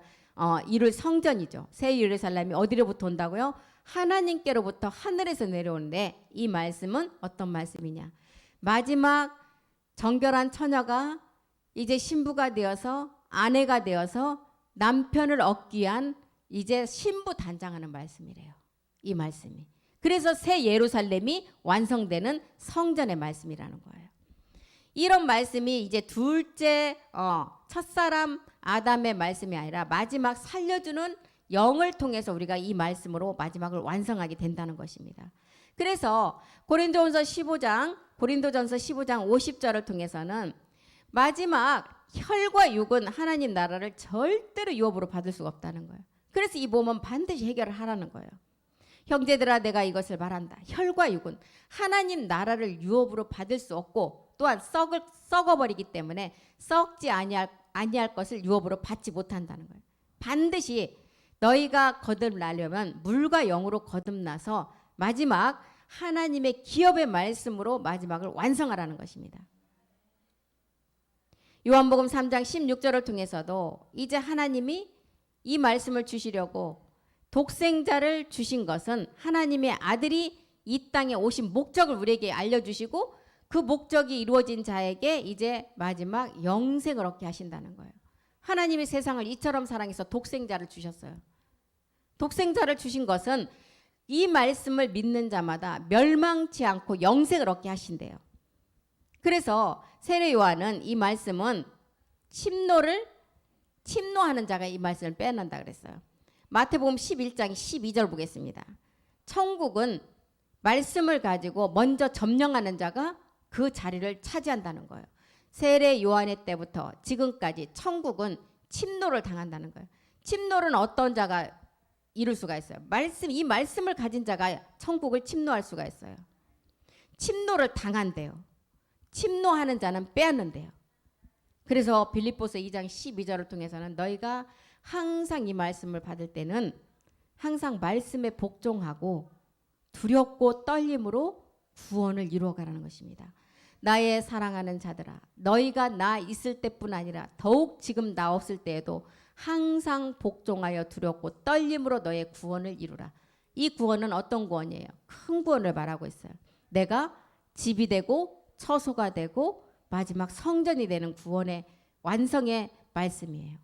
이룰 성전이죠. 새 예루살렘이 어디로부터 온다고요? 하나님께로부터 하늘에서 내려오는데 이 말씀은 어떤 말씀이냐? 마지막 정결한 처녀가 이제 신부가 되어서 아내가 되어서 남편을 얻기 위한 이제 신부 단장하는 말씀이래요. 이 말씀이. 그래서 새 예루살렘이 완성되는 성전의 말씀이라는 거예요. 이런 말씀이 이제 둘째 첫사람 아담의 말씀이 아니라 마지막 살려주는 영을 통해서 우리가 이 말씀으로 마지막을 완성하게 된다는 것입니다. 그래서 고린도전서 15장 50절을 통해서는 마지막 혈과 육은 하나님 나라를 절대로 유업으로 받을 수가 없다는 거예요. 그래서 이 몸은 반드시 해결을 하라는 거예요. 형제들아 내가 이것을 말한다. 혈과 육은 하나님 나라를 유업으로 받을 수 없고 또한 썩어버리기 때문에 썩지 아니할 것을 유업으로 받지 못한다는 거예요. 반드시 너희가 거듭나려면 물과 영으로 거듭나서 마지막 하나님의 기업의 말씀으로 마지막을 완성하라는 것입니다. 요한복음 3장 16절을 통해서도 이제 하나님이 이 말씀을 주시려고 독생자를 주신 것은 하나님의 아들이 이 땅에 오신 목적을 우리에게 알려주시고 그 목적이 이루어진 자에게 이제 마지막 영생을 얻게 하신다는 거예요. 하나님이 세상을 이처럼 사랑해서 독생자를 주셨어요. 독생자를 주신 것은 이 말씀을 믿는 자마다 멸망치 않고 영생을 얻게 하신대요. 그래서 세례 요한은 이 말씀은 침노하는 자가 이 말씀을 빼앗는다 그랬어요. 마태복음 11장 12절 보겠습니다. 천국은 말씀을 가지고 먼저 점령하는 자가 그 자리를 차지한다는 거예요. 세례 요한의 때부터 지금까지 천국은 침노를 당한다는 거예요. 침노는 어떤 자가 이룰 수가 있어요? 이 말씀을 가진 자가 천국을 침노할 수가 있어요. 침노를 당한대요. 침노하는 자는 빼앗는대요. 그래서 빌립보서 2장 12절을 통해서는 너희가 항상 이 말씀을 받을 때는 항상 말씀에 복종하고 두렵고 떨림으로 구원을 이루어가라는 것입니다. 나의 사랑하는 자들아 너희가 나 있을 때뿐 아니라 더욱 지금 나 없을 때에도 항상 복종하여 두렵고 떨림으로 너의 구원을 이루라. 이 구원은 어떤 구원이에요? 큰 구원을 말하고 있어요. 내가 집이 되고 처소가 되고 마지막 성전이 되는 구원의 완성의 말씀이에요.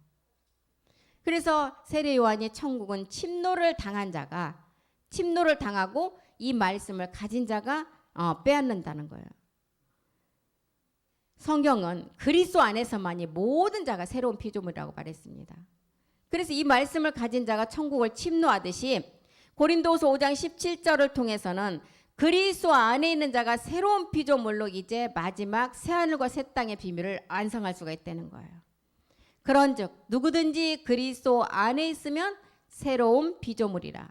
그래서 세례 요한이 천국은 침노를 당한 자가 침노를 당하고 이 말씀을 가진 자가 빼앗는다는 거예요. 성경은 그리스도 안에서만이 모든 자가 새로운 피조물이라고 말했습니다. 그래서 이 말씀을 가진 자가 천국을 침노하듯이 고린도후서 5장 17절을 통해서는 그리스도 안에 있는 자가 새로운 피조물로 이제 마지막 새하늘과 새 땅의 비밀을 완성할 수가 있다는 거예요. 그런즉 누구든지 그리스도 안에 있으면 새로운 피조물이라.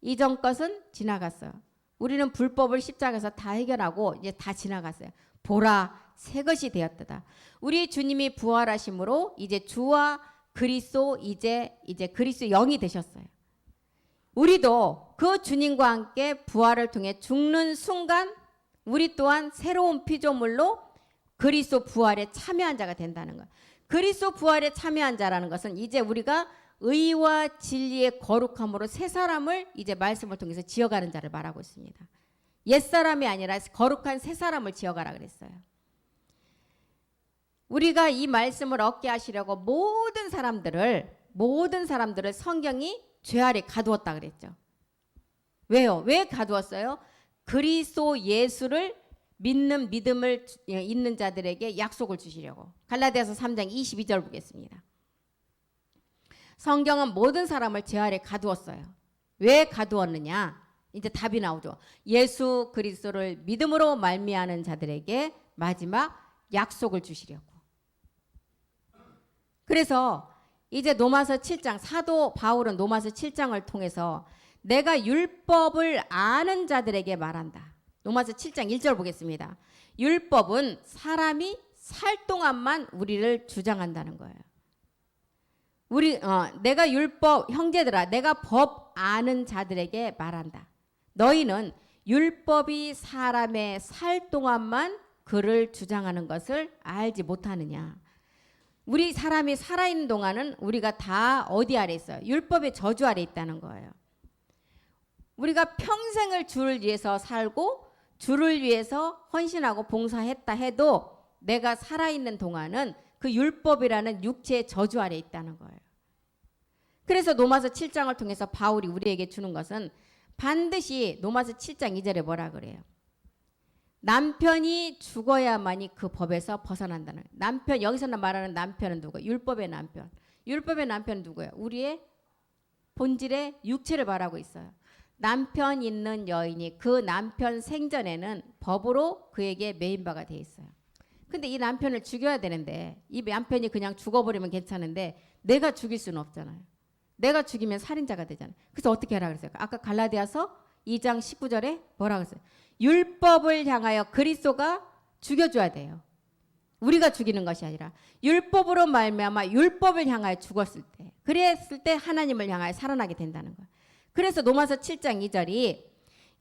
이전 것은 지나갔어요. 우리는 불법을 십자가에서 다 해결하고 이제 다 지나갔어요. 보라 새 것이 되었다. 우리 주님이 부활하심으로 이제 주와 그리스도 이제 그리스도 영이 되셨어요. 우리도 그 주님과 함께 부활을 통해 죽는 순간 우리 또한 새로운 피조물로 그리스도 부활에 참여한 자가 된다는 거예요. 그리스도 부활에 참여한 자라는 것은 이제 우리가 의와 진리의 거룩함으로 새 사람을 이제 말씀을 통해서 지어가는 자를 말하고 있습니다. 옛사람이 아니라 거룩한 새 사람을 지어가라 그랬어요. 우리가 이 말씀을 얻게 하시려고 모든 사람들을 성경이 죄 아래 가두었다 그랬죠. 왜요? 왜 가두었어요? 그리스도 예수를 믿는 믿음을 있는 자들에게 약속을 주시려고. 갈라디아서 3장 22절 보겠습니다. 성경은 모든 사람을 죄 아래 가두었어요. 왜 가두었느냐? 이제 답이 나오죠. 예수 그리스도를 믿음으로 말미암는 자들에게 마지막 약속을 주시려고. 그래서 이제 로마서 7장, 사도 바울은 로마서 7장을 통해서 내가 율법을 아는 자들에게 말한다. 로마서 7장 1절 보겠습니다. 율법은 사람이 살 동안만 우리를 주장한다는 거예요. 내가 율법, 형제들아, 내가 법 아는 자들에게 말한다. 너희는 율법이 사람의 살 동안만 그를 주장하는 것을 알지 못하느냐. 우리 사람이 살아있는 동안은 우리가 다 어디 아래 있어요? 율법의 저주 아래 있다는 거예요. 우리가 평생을 주를 위해서 살고 주를 위해서 헌신하고 봉사했다 해도 내가 살아있는 동안은 그 율법이라는 육체의 저주 아래 있다는 거예요. 그래서 로마서 7장을 통해서 바울이 우리에게 주는 것은 반드시 로마서 7장 2절에 뭐라 그래요? 남편이 죽어야만이 그 법에서 벗어난다는. 남편, 여기서 말하는 남편은 누구예요? 율법의 남편. 율법의 남편은 누구예요? 우리의 본질의 육체를 말하고 있어요. 남편 있는 여인이 그 남편 생전에는 법으로 그에게 매인바가 돼 있어요. 근데 이 남편을 죽여야 되는데 이 남편이 그냥 죽어버리면 괜찮은데 내가 죽일 수는 없잖아요. 내가 죽이면 살인자가 되잖아요. 그래서 어떻게 하라 그랬어요? 아까 갈라디아서 2장 19절에 뭐라 그랬어요? 율법을 향하여 그리스도가 죽여줘야 돼요. 우리가 죽이는 것이 아니라 율법으로 말미암아 율법을 향하여 죽었을 때, 그랬을 때 하나님을 향하여 살아나게 된다는 거예요. 그래서 로마서 7장 2절이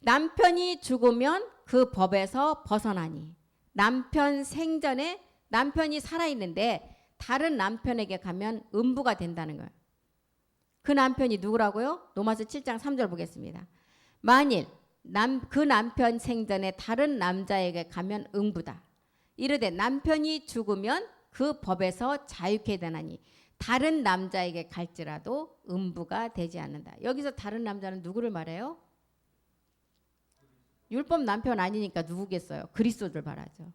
남편이 죽으면 그 법에서 벗어나니, 남편 생전에 남편이 살아있는데 다른 남편에게 가면 음부가 된다는 거예요. 그 남편이 누구라고요? 로마서 7장 3절 보겠습니다. 만일 그 남편 생전에 다른 남자에게 가면 음부다. 이르되 남편이 죽으면 그 법에서 자유케 되나니 다른 남자에게 갈지라도 음부가 되지 않는다. 여기서 다른 남자는 누구를 말해요? 율법 남편 아니니까 누구겠어요? 그리스도를 말하죠.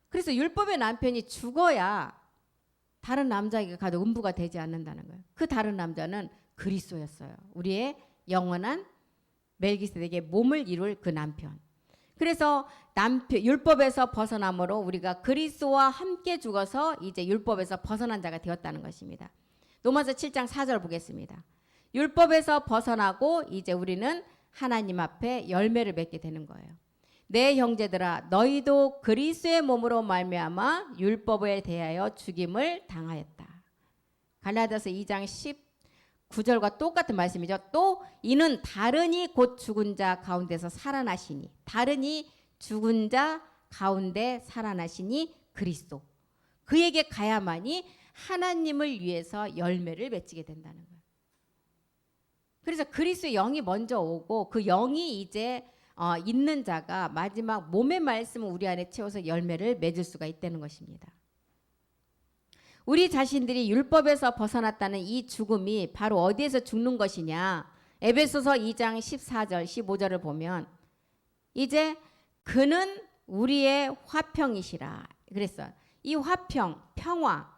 그래서 율법의 남편이 죽어야 다른 남자에게 가도 음부가 되지 않는다는 거예요. 그 다른 남자는 그리스도였어요. 우리의 영원한 멜기세덱의 몸을 이룰 그 남편. 그래서 율법에서 벗어남으로 우리가 그리스도와 함께 죽어서 이제 율법에서 벗어난 자가 되었다는 것입니다. 로마서 7장 4절 보겠습니다. 율법에서 벗어나고 이제 우리는 하나님 앞에 열매를 맺게 되는 거예요. 내 형제들아, 너희도 그리스도의 몸으로 말미암아 율법에 대하여 죽임을 당하였다. 갈라디아서 2장 19절과 똑같은 말씀이죠. 또 이는 다른이 곧 죽은 자 가운데서 살아나시니, 다른이 죽은 자 가운데 살아나시니 그리스도, 그에게 가야만이 하나님을 위해서 열매를 맺게 된다는 거예요. 그래서 그리스도의 영이 먼저 오고 그 영이 이제 있는 자가 마지막 몸의 말씀을 우리 안에 채워서 열매를 맺을 수가 있다는 것입니다. 우리 자신들이 율법에서 벗어났다는 이 죽음이 바로 어디에서 죽는 것이냐? 에베소서 2장 14절 15절을 보면 이제 그는 우리의 화평이시라 그랬어요. 이 화평, 평화,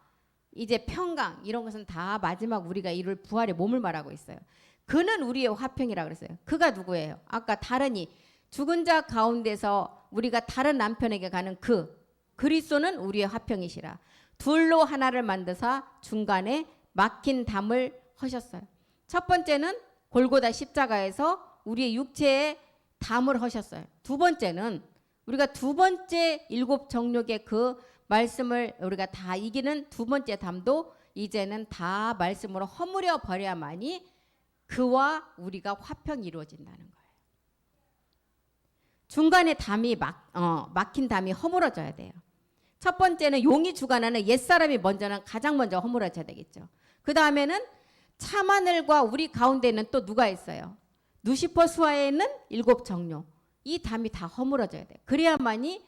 이제 평강 이런 것은 다 마지막 우리가 이룰 부활의 몸을 말하고 있어요. 그는 우리의 화평이라 그랬어요. 그가 누구예요? 아까 다른이 죽은 자 가운데서 우리가 다른 남편에게 가는 그 그리스도는 우리의 화평이시라. 둘로 하나를 만드사 중간에 막힌 담을 허셨어요. 첫 번째는 골고다 십자가에서 우리의 육체에 담을 허셨어요. 두 번째는 우리가 두 번째 일곱 정욕의 그 말씀을 우리가 다 이기는 두 번째 담도 이제는 다 말씀으로 허물어 버려야만이 그와 우리가 화평이 이루어진다는 거예요. 중간에 담이 막힌 담이 허물어져야 돼요. 첫 번째는 용이 주관하는 옛사람이 가장 먼저 허물어져야 되겠죠. 그 다음에는 참하늘과 우리 가운데는 또 누가 있어요? 누시퍼 수하에 있는 일곱 정욕. 이 담이 다 허물어져야 돼요. 그래야만이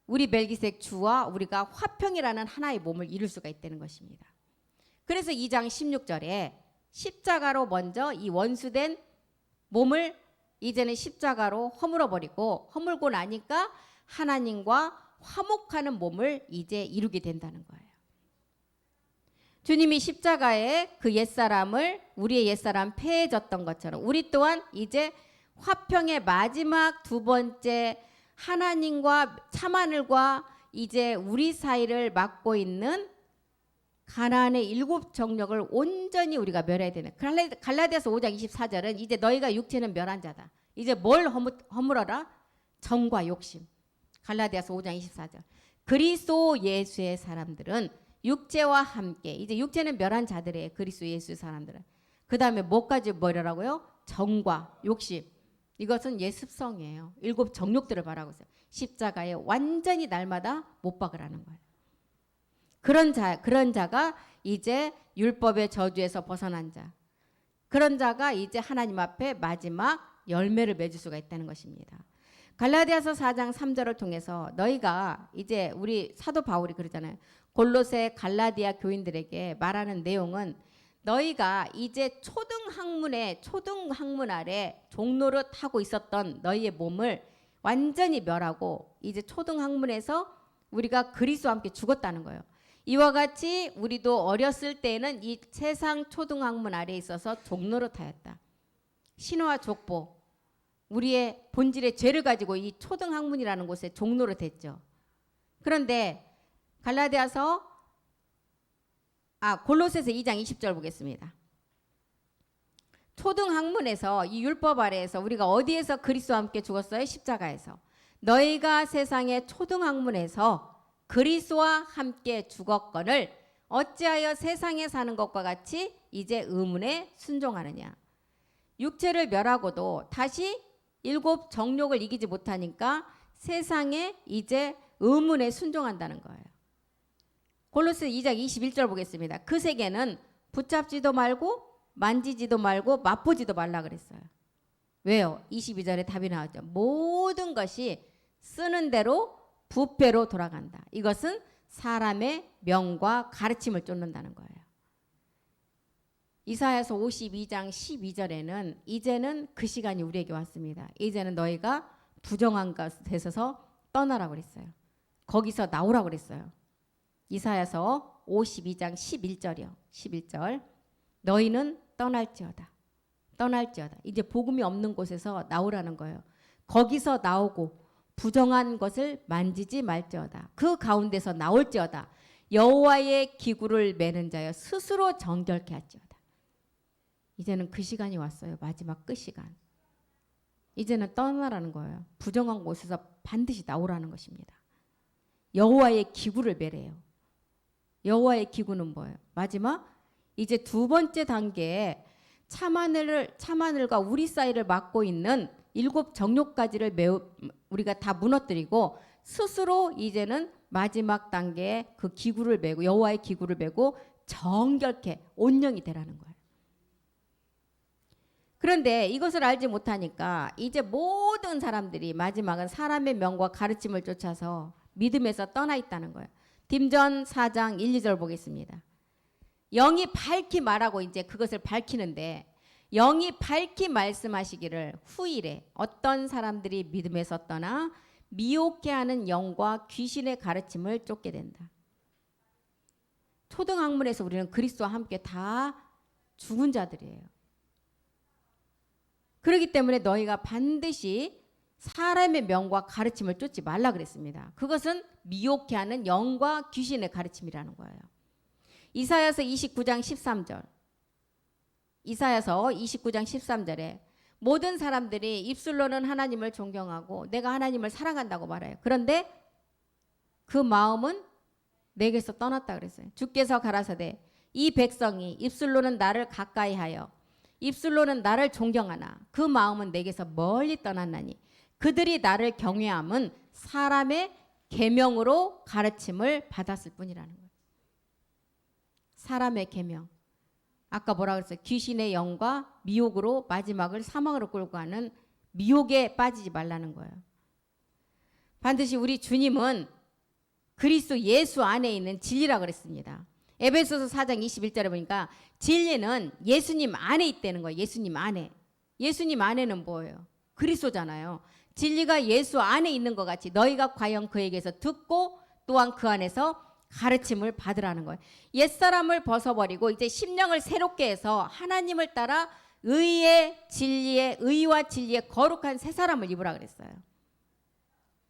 우리 멜기세덱 주와 우리가 화평이라는 하나의 몸을 이룰 수가 있다는 것입니다. 그래서 2장 16절에 십자가로 먼저 이 원수된 몸을 이제는 십자가로 허물어버리고 허물고 나니까 하나님과 화목하는 몸을 이제 이루게 된다는 거예요. 주님이 십자가에 그 옛사람을 우리의 옛사람 폐해 졌던 것처럼 우리 또한 이제 화평의 마지막 두 번째 하나님과 참하늘과 이제 우리 사이를 막고 있는 가나안의 일곱 정력을 온전히 우리가 멸해야 되는. 갈라디아서 5장 24절은 이제 너희가 육체는 멸한 자다. 이제 뭘 허물어라? 정과 욕심. 갈라디아서 5장 24절. 그리스도 예수의 사람들은 육체와 함께, 이제 육체는 멸한 자들이에요. 그리스도 예수의 사람들은. 그 다음에 뭐까지 버려라고요? 정과 욕심. 이것은 옛 습성이에요. 일곱 정욕들을 말하고 있어요. 십자가에 완전히 날마다 못 박으라는 거예요. 그런 자가 이제 율법의 저주에서 벗어난 자. 그런 자가 이제 하나님 앞에 마지막 열매를 맺을 수가 있다는 것입니다. 갈라디아서 4장 3절을 통해서 너희가 이제 우리 사도 바울이 그러잖아요. 골로새 갈라디아 교인들에게 말하는 내용은 너희가 이제 초등학문 아래 종노릇 하고 있었던 너희의 몸을 완전히 멸하고 이제 초등학문에서 우리가 그리스도와 함께 죽었다는 거예요. 이와 같이 우리도 어렸을 때는 이 세상 초등학문 아래에 있어서 종노릇하였다. 신화와 족보, 우리의 본질의 죄를 가지고 이 초등학문이라는 곳에 종노릇했죠. 그런데 골로새서 2장 20절 보겠습니다. 초등학문에서 이 율법 아래에서 우리가 어디에서 그리스도와 함께 죽었어요? 십자가에서. 너희가 세상의 초등학문에서 그리스도와 함께 죽었거늘 어찌하여 세상에 사는 것과 같이 이제 의문에 순종하느냐. 육체를 멸하고도 다시 일곱 정욕을 이기지 못하니까 세상에 이제 의문에 순종한다는 거예요. 골로새 2장 21절 보겠습니다. 그 세계는 붙잡지도 말고 만지지도 말고 맛보지도 말라 그랬어요. 왜요? 22절에 답이 나왔죠. 모든 것이 쓰는 대로 부패로 돌아간다. 이것은 사람의 명과 가르침을 쫓는다는 거예요. 이사야서 52장 12절에는 이제는 그 시간이 우리에게 왔습니다. 이제는 너희가 부정한 것에서 떠나라고 그랬어요. 거기서 나오라고 그랬어요. 이사야서 52장 11절이요. 11절. 너희는 떠날지어다. 이제 복음이 없는 곳에서 나오라는 거예요. 거기서 나오고 부정한 것을 만지지 말지어다. 그 가운데서 나올지어다. 여호와의 기구를 매는 자여 스스로 정결케 할지어다. 이제는 그 시간이 왔어요. 마지막 끝 시간. 이제는 떠나라는 거예요. 부정한 곳에서 반드시 나오라는 것입니다. 여호와의 기구를 매래요. 여호와의 기구는 뭐예요? 마지막 이제 두 번째 단계에 참하늘과 우리 사이를 막고 있는 일곱 정욕까지를 우리가 다 무너뜨리고 스스로 이제는 마지막 단계에 그 기구를 메고 여호와의 기구를 메고 정결케 온영이 되라는 거예요. 그런데 이것을 알지 못하니까 이제 모든 사람들이 마지막은 사람의 명과 가르침을 쫓아서 믿음에서 떠나 있다는 거예요. 딤전 4장 1, 2절 보겠습니다. 영이 밝히 말하고 이제 그것을 밝히는데 영이 밝히 말씀하시기를 후일에 어떤 사람들이 믿음에서 떠나 미혹해 하는 영과 귀신의 가르침을 쫓게 된다. 초등학문에서 우리는 그리스도와 함께 다 죽은 자들이에요. 그렇기 때문에 너희가 반드시 사람의 명과 가르침을 쫓지 말라 그랬습니다. 그것은 미혹해 하는 영과 귀신의 가르침이라는 거예요. 이사야서 29장 13절. 이사야서 29장 13절에 모든 사람들이 입술로는 하나님을 존경하고 내가 하나님을 사랑한다고 말해요. 그런데 그 마음은 내게서 떠났다 그랬어요. 주께서 가라사대 이 백성이 입술로는 나를 가까이하여 입술로는 나를 존경하나 그 마음은 내게서 멀리 떠났나니 그들이 나를 경외함은 사람의 계명으로 가르침을 받았을 뿐이라는 거예요. 사람의 계명. 아까 뭐라 그랬어요? 귀신의 영과 미혹으로 마지막을 사망으로 끌고 가는 미혹에 빠지지 말라는 거예요. 반드시 우리 주님은 그리스도 예수 안에 있는 진리라 그랬습니다. 에베소서 4장 21절에 보니까 진리는 예수님 안에 있다는 거예요. 예수님 안에. 예수님 안에는 뭐예요? 그리스도잖아요. 진리가 예수 안에 있는 것 같이 너희가 과연 그에게서 듣고 또한 그 안에서 가르침을 받으라는 거예요. 옛사람을 벗어버리고 이제 심령을 새롭게 해서 하나님을 따라 의와 진리의 거룩한 새 사람을 입으라 그랬어요.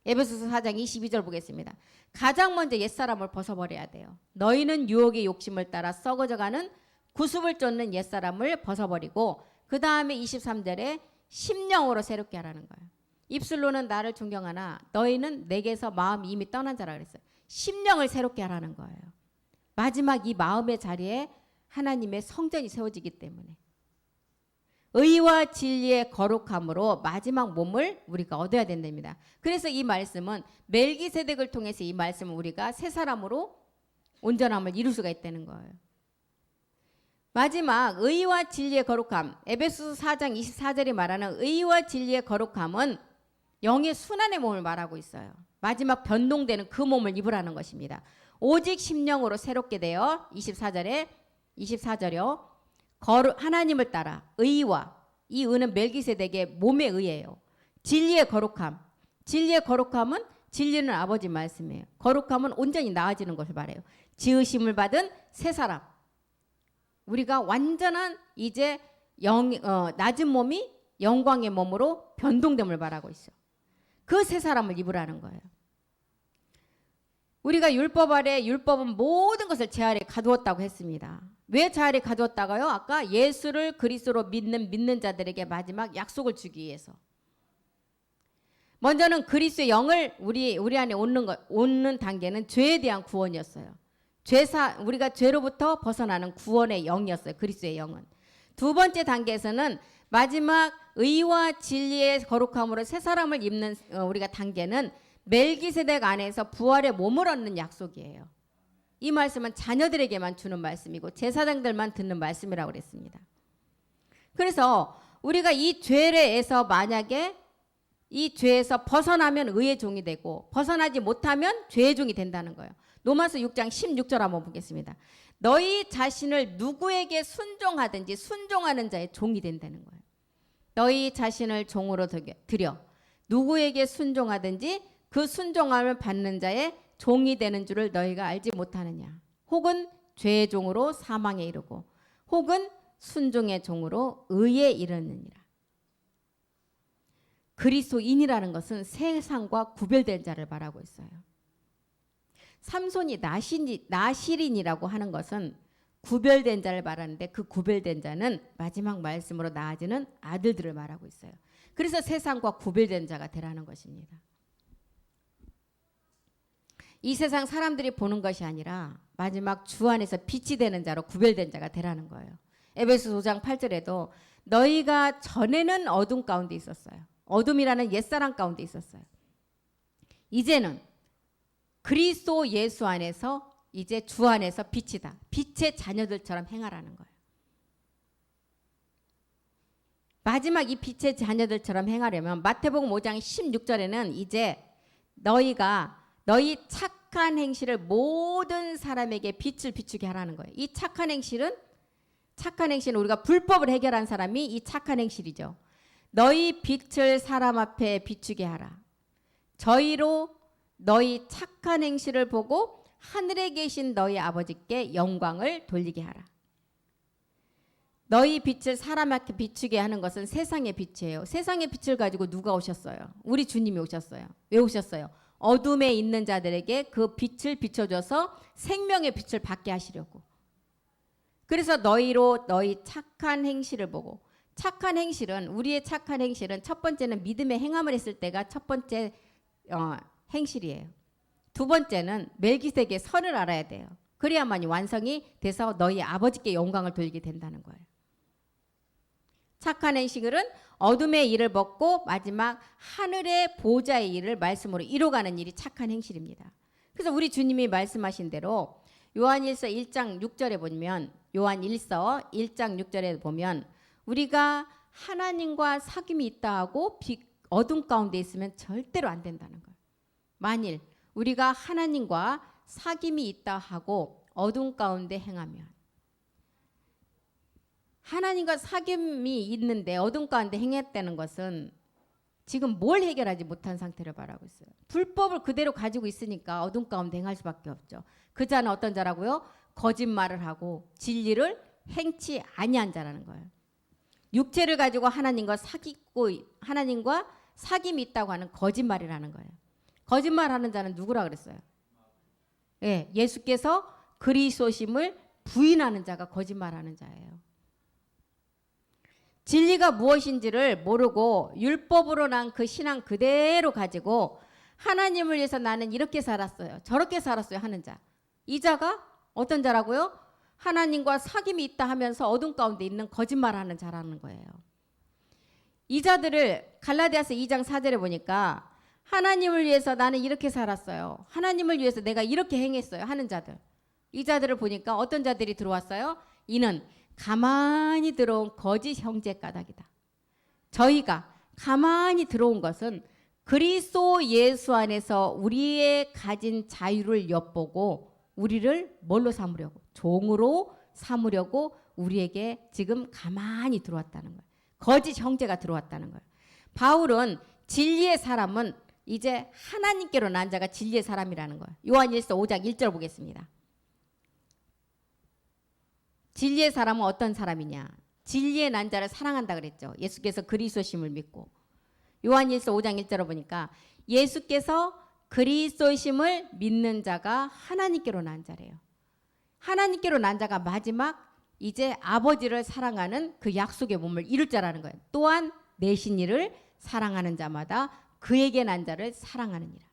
에베소서 4장 22절 보겠습니다. 가장 먼저 옛사람을 벗어버려야 돼요. 너희는 유혹의 욕심을 따라 썩어져가는 구습을 쫓는 옛사람을 벗어버리고 그 다음에 23절에 심령으로 새롭게 하라는 거예요. 입술로는 나를 존경하나 너희는 내게서 마음이 이미 떠난 자라 그랬어요. 심령을 새롭게 하라는 거예요. 마지막 이 마음의 자리에 하나님의 성전이 세워지기 때문에 의와 진리의 거룩함으로 마지막 몸을 우리가 얻어야 된답니다. 그래서 이 말씀은 멜기세덱을 통해서 이 말씀을 우리가 새 사람으로 온전함을 이룰 수가 있다는 거예요. 마지막 의와 진리의 거룩함, 에베소서 4장 24절이 말하는 의와 진리의 거룩함은 영의 순환의 몸을 말하고 있어요. 마지막 변동되는 그 몸을 입으라는 것입니다. 오직 심령으로 새롭게 되어 24절이요. 하나님을 따라 의와, 이 의는 멜기세덱의 몸의 의예요. 진리의 거룩함, 진리의 거룩함은 진리는 아버지 말씀이에요. 거룩함은 온전히 나아지는 것을 말해요. 지으심을 받은 새 사람, 우리가 완전한 이제 낮은 몸이 영광의 몸으로 변동됨을 말하고 있어요. 그 새 사람을 입으라는 거예요. 우리가 율법 아래, 율법은 모든 것을 제 아래 가두었다고 했습니다. 왜 제 아래 가두었다가요? 아까 예수를 그리스도로 믿는 자들에게 마지막 약속을 주기 위해서. 먼저는 그리스도의 영을 우리 안에 얹는 단계는 죄에 대한 구원이었어요. 우리가 죄로부터 벗어나는 구원의 영이었어요. 그리스도의 영은. 두 번째 단계에서는 마지막 의와 진리의 거룩함으로 새 사람을 입는 우리가 단계는 멜기세덱 안에서 부활의 몸을 얻는 약속이에요. 이 말씀은 자녀들에게만 주는 말씀이고 제사장들만 듣는 말씀이라고 그랬습니다. 그래서 우리가 이 죄에서 만약에 이 죄에서 벗어나면 의의 종이 되고 벗어나지 못하면 죄의 종이 된다는 거예요. 로마서 6장 16절 한번 보겠습니다. 너희 자신을 누구에게 순종하든지 순종하는 자의 종이 된다는 거예요. 너희 자신을 종으로 드려 누구에게 순종하든지 그 순종함을 받는 자의 종이 되는 줄을 너희가 알지 못하느냐. 혹은 죄의 종으로 사망에 이르고 혹은 순종의 종으로 의에 이르느니라. 그리스도인이라는 것은 세상과 구별된 자를 말하고 있어요. 삼손이 나실인이라고 하는 것은 구별된 자를 말하는데 그 구별된 자는 마지막 말씀으로 나아지는 아들들을 말하고 있어요. 그래서 세상과 구별된 자가 되라는 것입니다. 이 세상 사람들이 보는 것이 아니라 마지막 주 안에서 빛이 되는 자로 구별된 자가 되라는 거예요. 에베소 5장 8절에도 너희가 전에는 어둠 가운데 있었어요. 어둠이라는 옛사람 가운데 있었어요. 이제는 그리스도 예수 안에서 이제 주 안에서 빛이다. 빛의 자녀들처럼 행하라는 거예요. 마지막 이 빛의 자녀들처럼 행하려면 마태복음 5장 16절에는 이제 너희 착한 행실을 모든 사람에게 빛을 비추게 하라는 거예요. 이 착한 행실은 우리가 불법을 해결한 사람이 이 착한 행실이죠. 너희 빛을 사람 앞에 비추게 하라. 저희로 너희 착한 행실을 보고 하늘에 계신 너희 아버지께 영광을 돌리게 하라. 너희 빛을 사람 앞에 비추게 하는 것은 세상의 빛이에요. 세상의 빛을 가지고 누가 오셨어요? 우리 주님이 오셨어요. 왜 오셨어요? 어둠에 있는 자들에게 그 빛을 비춰줘서 생명의 빛을 받게 하시려고. 그래서 너희 착한 행실을 보고, 우리의 착한 행실은 첫 번째는 믿음의 행함을 했을 때가 첫 번째 행실이에요. 두 번째는 멜기세덱의 선을 알아야 돼요. 그래야만이 완성이 돼서 너희 아버지께 영광을 돌리게 된다는 거예요. 착한 행실은 어둠의 일을 벗고 마지막 하늘의 보좌의 일을 말씀으로 이뤄가는 일이 착한 행실입니다. 그래서 우리 주님이 말씀하신 대로 요한일서 1장 6절에 보면 우리가 하나님과 사귐이 있다 하고 어둠 가운데 있으면 절대로 안 된다는 거예요. 만일 우리가 하나님과 사귐이 있다 하고 어둠 가운데 행하면, 하나님과 사귐이 있는데 어둠 가운데 행했다는 것은 지금 뭘 해결하지 못한 상태를 말하고 있어요. 불법을 그대로 가지고 있으니까 어둠 가운데 행할 수밖에 없죠. 그 자는 어떤 자라고요? 거짓말을 하고 진리를 행치 아니한 자라는 거예요. 육체를 가지고 하나님과 사귐이 있다고 하는 거짓말이라는 거예요. 거짓말하는 자는 누구라 그랬어요? 예, 예수께서 그리스도심을 부인하는 자가 거짓말하는 자예요. 진리가 무엇인지를 모르고 율법으로 난 그 신앙 그대로 가지고 하나님을 위해서 나는 이렇게 살았어요, 저렇게 살았어요 하는 자. 이 자가 어떤 자라고요? 하나님과 사귐이 있다 하면서 어둠 가운데 있는 거짓말하는 자라는 거예요. 이 자들을 갈라디아서 2장 4절에 보니까 하나님을 위해서 나는 이렇게 살았어요, 하나님을 위해서 내가 이렇게 행했어요 하는 자들. 이 자들을 보니까 어떤 자들이 들어왔어요? 이는 가만히 들어온 거짓 형제 까닭이다. 저희가 가만히 들어온 것은 그리스도 예수 안에서 우리의 가진 자유를 엿보고 우리를 뭘로 삼으려고? 종으로 삼으려고 우리에게 지금 가만히 들어왔다는 거예요. 거짓 형제가 들어왔다는 거예요. 바울은 진리의 사람은 이제 하나님께로 난 자가 진리의 사람이라는 거예요. 요한일서 5장 1절 보겠습니다. 진리의 사람은 어떤 사람이냐? 진리의 난 자를 사랑한다 그랬죠. 예수께서 그리스도심을 믿고. 요한일서 5장 1절을 보니까 예수께서 그리스도심을 믿는 자가 하나님께로 난 자래요. 하나님께로 난 자가 마지막 이제 아버지를 사랑하는 그 약속의 몸을 이룰 자라는 거예요. 또한 내신 이를 사랑하는 자마다 그에게 난 자를 사랑하느니라.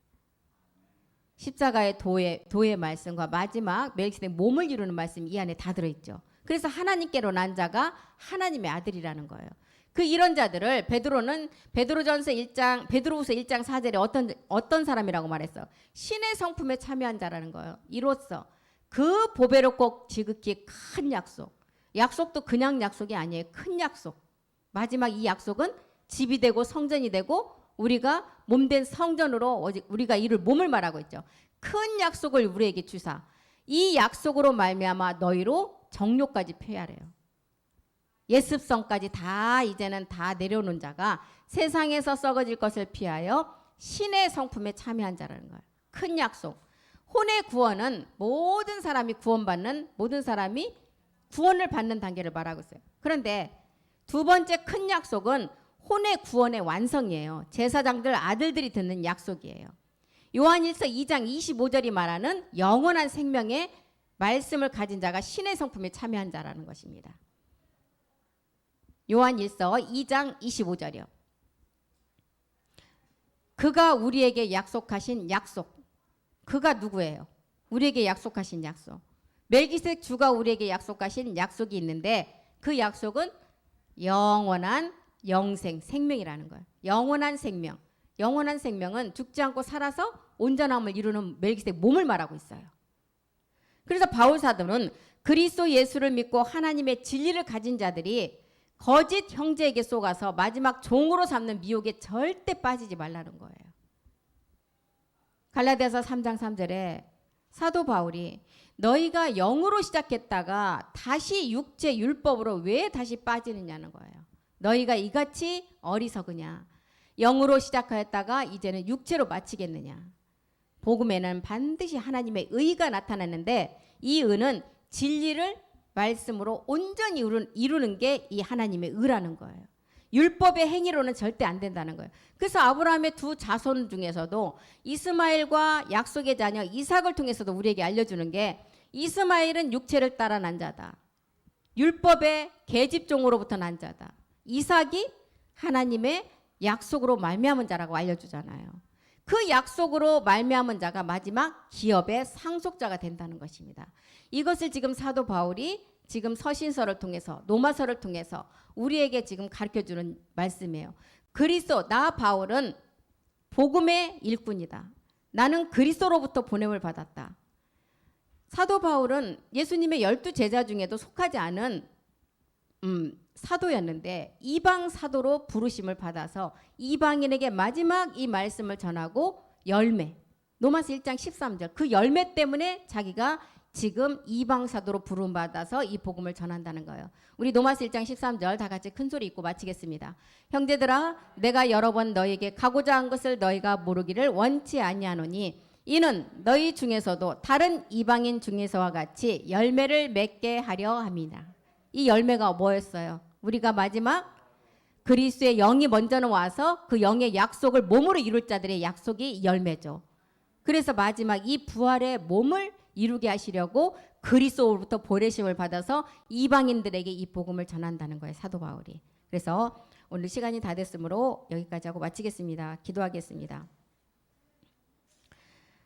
십자가의 도의 말씀과 마지막 멜기세덱 몸을 이루는 말씀이 이 안에 다 들어있죠. 그래서 하나님께로 난 자가 하나님의 아들이라는 거예요. 그 이런 자들을 베드로후서 1장 4절에 어떤 사람이라고 말했어? 신의 성품에 참여한 자라는 거예요. 이로써 그 보배로 꼭 지극히 큰 약속도 그냥 약속이 아니에요. 큰 약속. 마지막 이 약속은 집이 되고 성전이 되고 우리가 몸된 성전으로 우리가 이룰 몸을 말하고 있죠. 큰 약속을 우리에게 주사 이 약속으로 말미암아 너희로 정욕까지 폐하래요. 예습성까지 다 이제는 다 내려놓은 자가 세상에서 썩어질 것을 피하여 신의 성품에 참여한 자라는 거예요. 큰 약속. 혼의 구원은 모든 사람이 구원을 받는 단계를 말하고 있어요. 그런데 두 번째 큰 약속은 혼의 구원의 완성이에요. 제사장들 아들들이 듣는 약속이에요. 요한일서 2장 25절이 말하는 영원한 생명의 말씀을 가진 자가 신의 성품에 참여한 자라는 것입니다. 요한일서 2장 25절이요. 그가 우리에게 약속하신 약속. 그가 누구예요? 우리에게 약속하신 약속. 멜기세덱 주가 우리에게 약속하신 약속이 있는데 그 약속은 영원한 영생, 생명이라는 거예요. 영원한 생명. 영원한 생명은 죽지 않고 살아서 온전함을 이루는 멜기세덱 몸을 말하고 있어요. 그래서 바울 사도는 그리스도 예수를 믿고 하나님의 진리를 가진 자들이 거짓 형제에게 속아서 마지막 종으로 삼는 미혹에 절대 빠지지 말라는 거예요. 갈라디아서 3장 3절에 사도 바울이 너희가 영으로 시작했다가 다시 육체 율법으로 왜 다시 빠지느냐는 거예요. 너희가 이같이 어리석으냐. 영으로 시작하였다가 이제는 육체로 마치겠느냐. 복음에는 반드시 하나님의 의가 나타나는데 이 의는 진리를 말씀으로 온전히 이루는 게 이 하나님의 의라는 거예요. 율법의 행위로는 절대 안 된다는 거예요. 그래서 아브라함의 두 자손 중에서도 이스마엘과 약속의 자녀 이삭을 통해서도 우리에게 알려주는 게 이스마엘은 육체를 따라 난 자다. 율법의 계집종으로부터 난 자다. 이삭이 하나님의 약속으로 말미암은 자라고 알려주잖아요. 그 약속으로 말미암은 자가 마지막 기업의 상속자가 된다는 것입니다. 이것을 지금 사도 바울이 지금 서신서를 통해서 로마서를 통해서 우리에게 지금 가르쳐주는 말씀이에요. 그리스도 나 바울은 복음의 일꾼이다. 나는 그리스도로부터 보냄을 받았다. 사도 바울은 예수님의 12제자 중에도 속하지 않은 사도였는데 이방 사도로 부르심을 받아서 이방인에게 마지막 이 말씀을 전하고 열매, 로마서 1장 13절 그 열매 때문에 자기가 지금 이방 사도로 부름 받아서 이 복음을 전한다는 거예요. 우리 로마서 1장 13절 다 같이 큰 소리 읽고 마치겠습니다. 형제들아 내가 여러 번 너희에게 가고자 한 것을 너희가 모르기를 원치 아니하노니 이는 너희 중에서도 다른 이방인 중에서와 같이 열매를 맺게 하려 함이다. 이 열매가 뭐였어요? 우리가 마지막 그리스도의 영이 먼저는 와서 그 영의 약속을 몸으로 이룰 자들의 약속이 열매죠. 그래서 마지막 이 부활의 몸을 이루게 하시려고 그리스도로부터 보내심을 받아서 이방인들에게 이 복음을 전한다는 거예요. 사도 바울이. 그래서 오늘 시간이 다 됐으므로 여기까지 하고 마치겠습니다. 기도하겠습니다.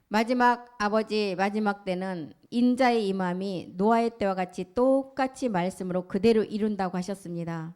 마지막 아버지 마지막 때는 인자의 임함이 노아의 때와 같이 똑같이 말씀으로 그대로 이룬다고 하셨습니다.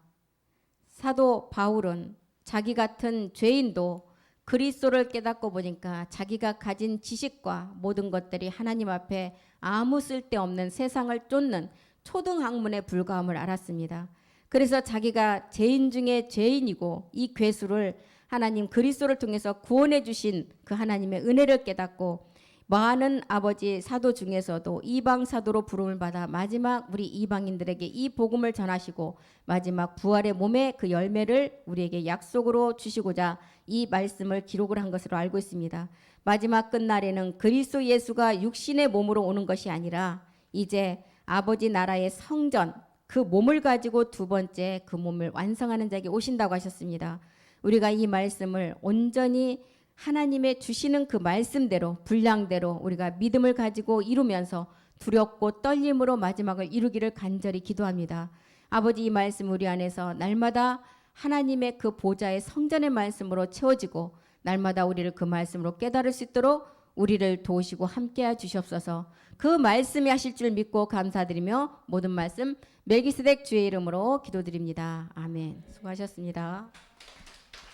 사도 바울은 자기 같은 죄인도 그리스도를 깨닫고 보니까 자기가 가진 지식과 모든 것들이 하나님 앞에 아무 쓸데없는 세상을 쫓는 초등학문에 불과함을 알았습니다. 그래서 자기가 죄인 중에 죄인이고 이 괴수를 하나님 그리스도를 통해서 구원해 주신 그 하나님의 은혜를 깨닫고 많은 아버지 사도 중에서도 이방 사도로 부름을 받아 마지막 우리 이방인들에게 이 복음을 전하시고 마지막 부활의 몸의 그 열매를 우리에게 약속으로 주시고자 이 말씀을 기록을 한 것으로 알고 있습니다. 마지막 끝날에는 그리스도 예수가 육신의 몸으로 오는 것이 아니라 이제 아버지 나라의 성전 그 몸을 가지고 두 번째 그 몸을 완성하는 자에게 오신다고 하셨습니다. 우리가 이 말씀을 온전히 하나님의 주시는 그 말씀대로 분량대로 우리가 믿음을 가지고 이루면서 두렵고 떨림으로 마지막을 이루기를 간절히 기도합니다. 아버지 이 말씀 우리 안에서 날마다 하나님의 그 보좌의 성전의 말씀으로 채워지고 날마다 우리를 그 말씀으로 깨달을 수 있도록 우리를 도우시고 함께해 주시옵소서. 그 말씀이 하실 줄 믿고 감사드리며 모든 말씀 멜기세덱 주의 이름으로 기도드립니다. 아멘. 수고하셨습니다.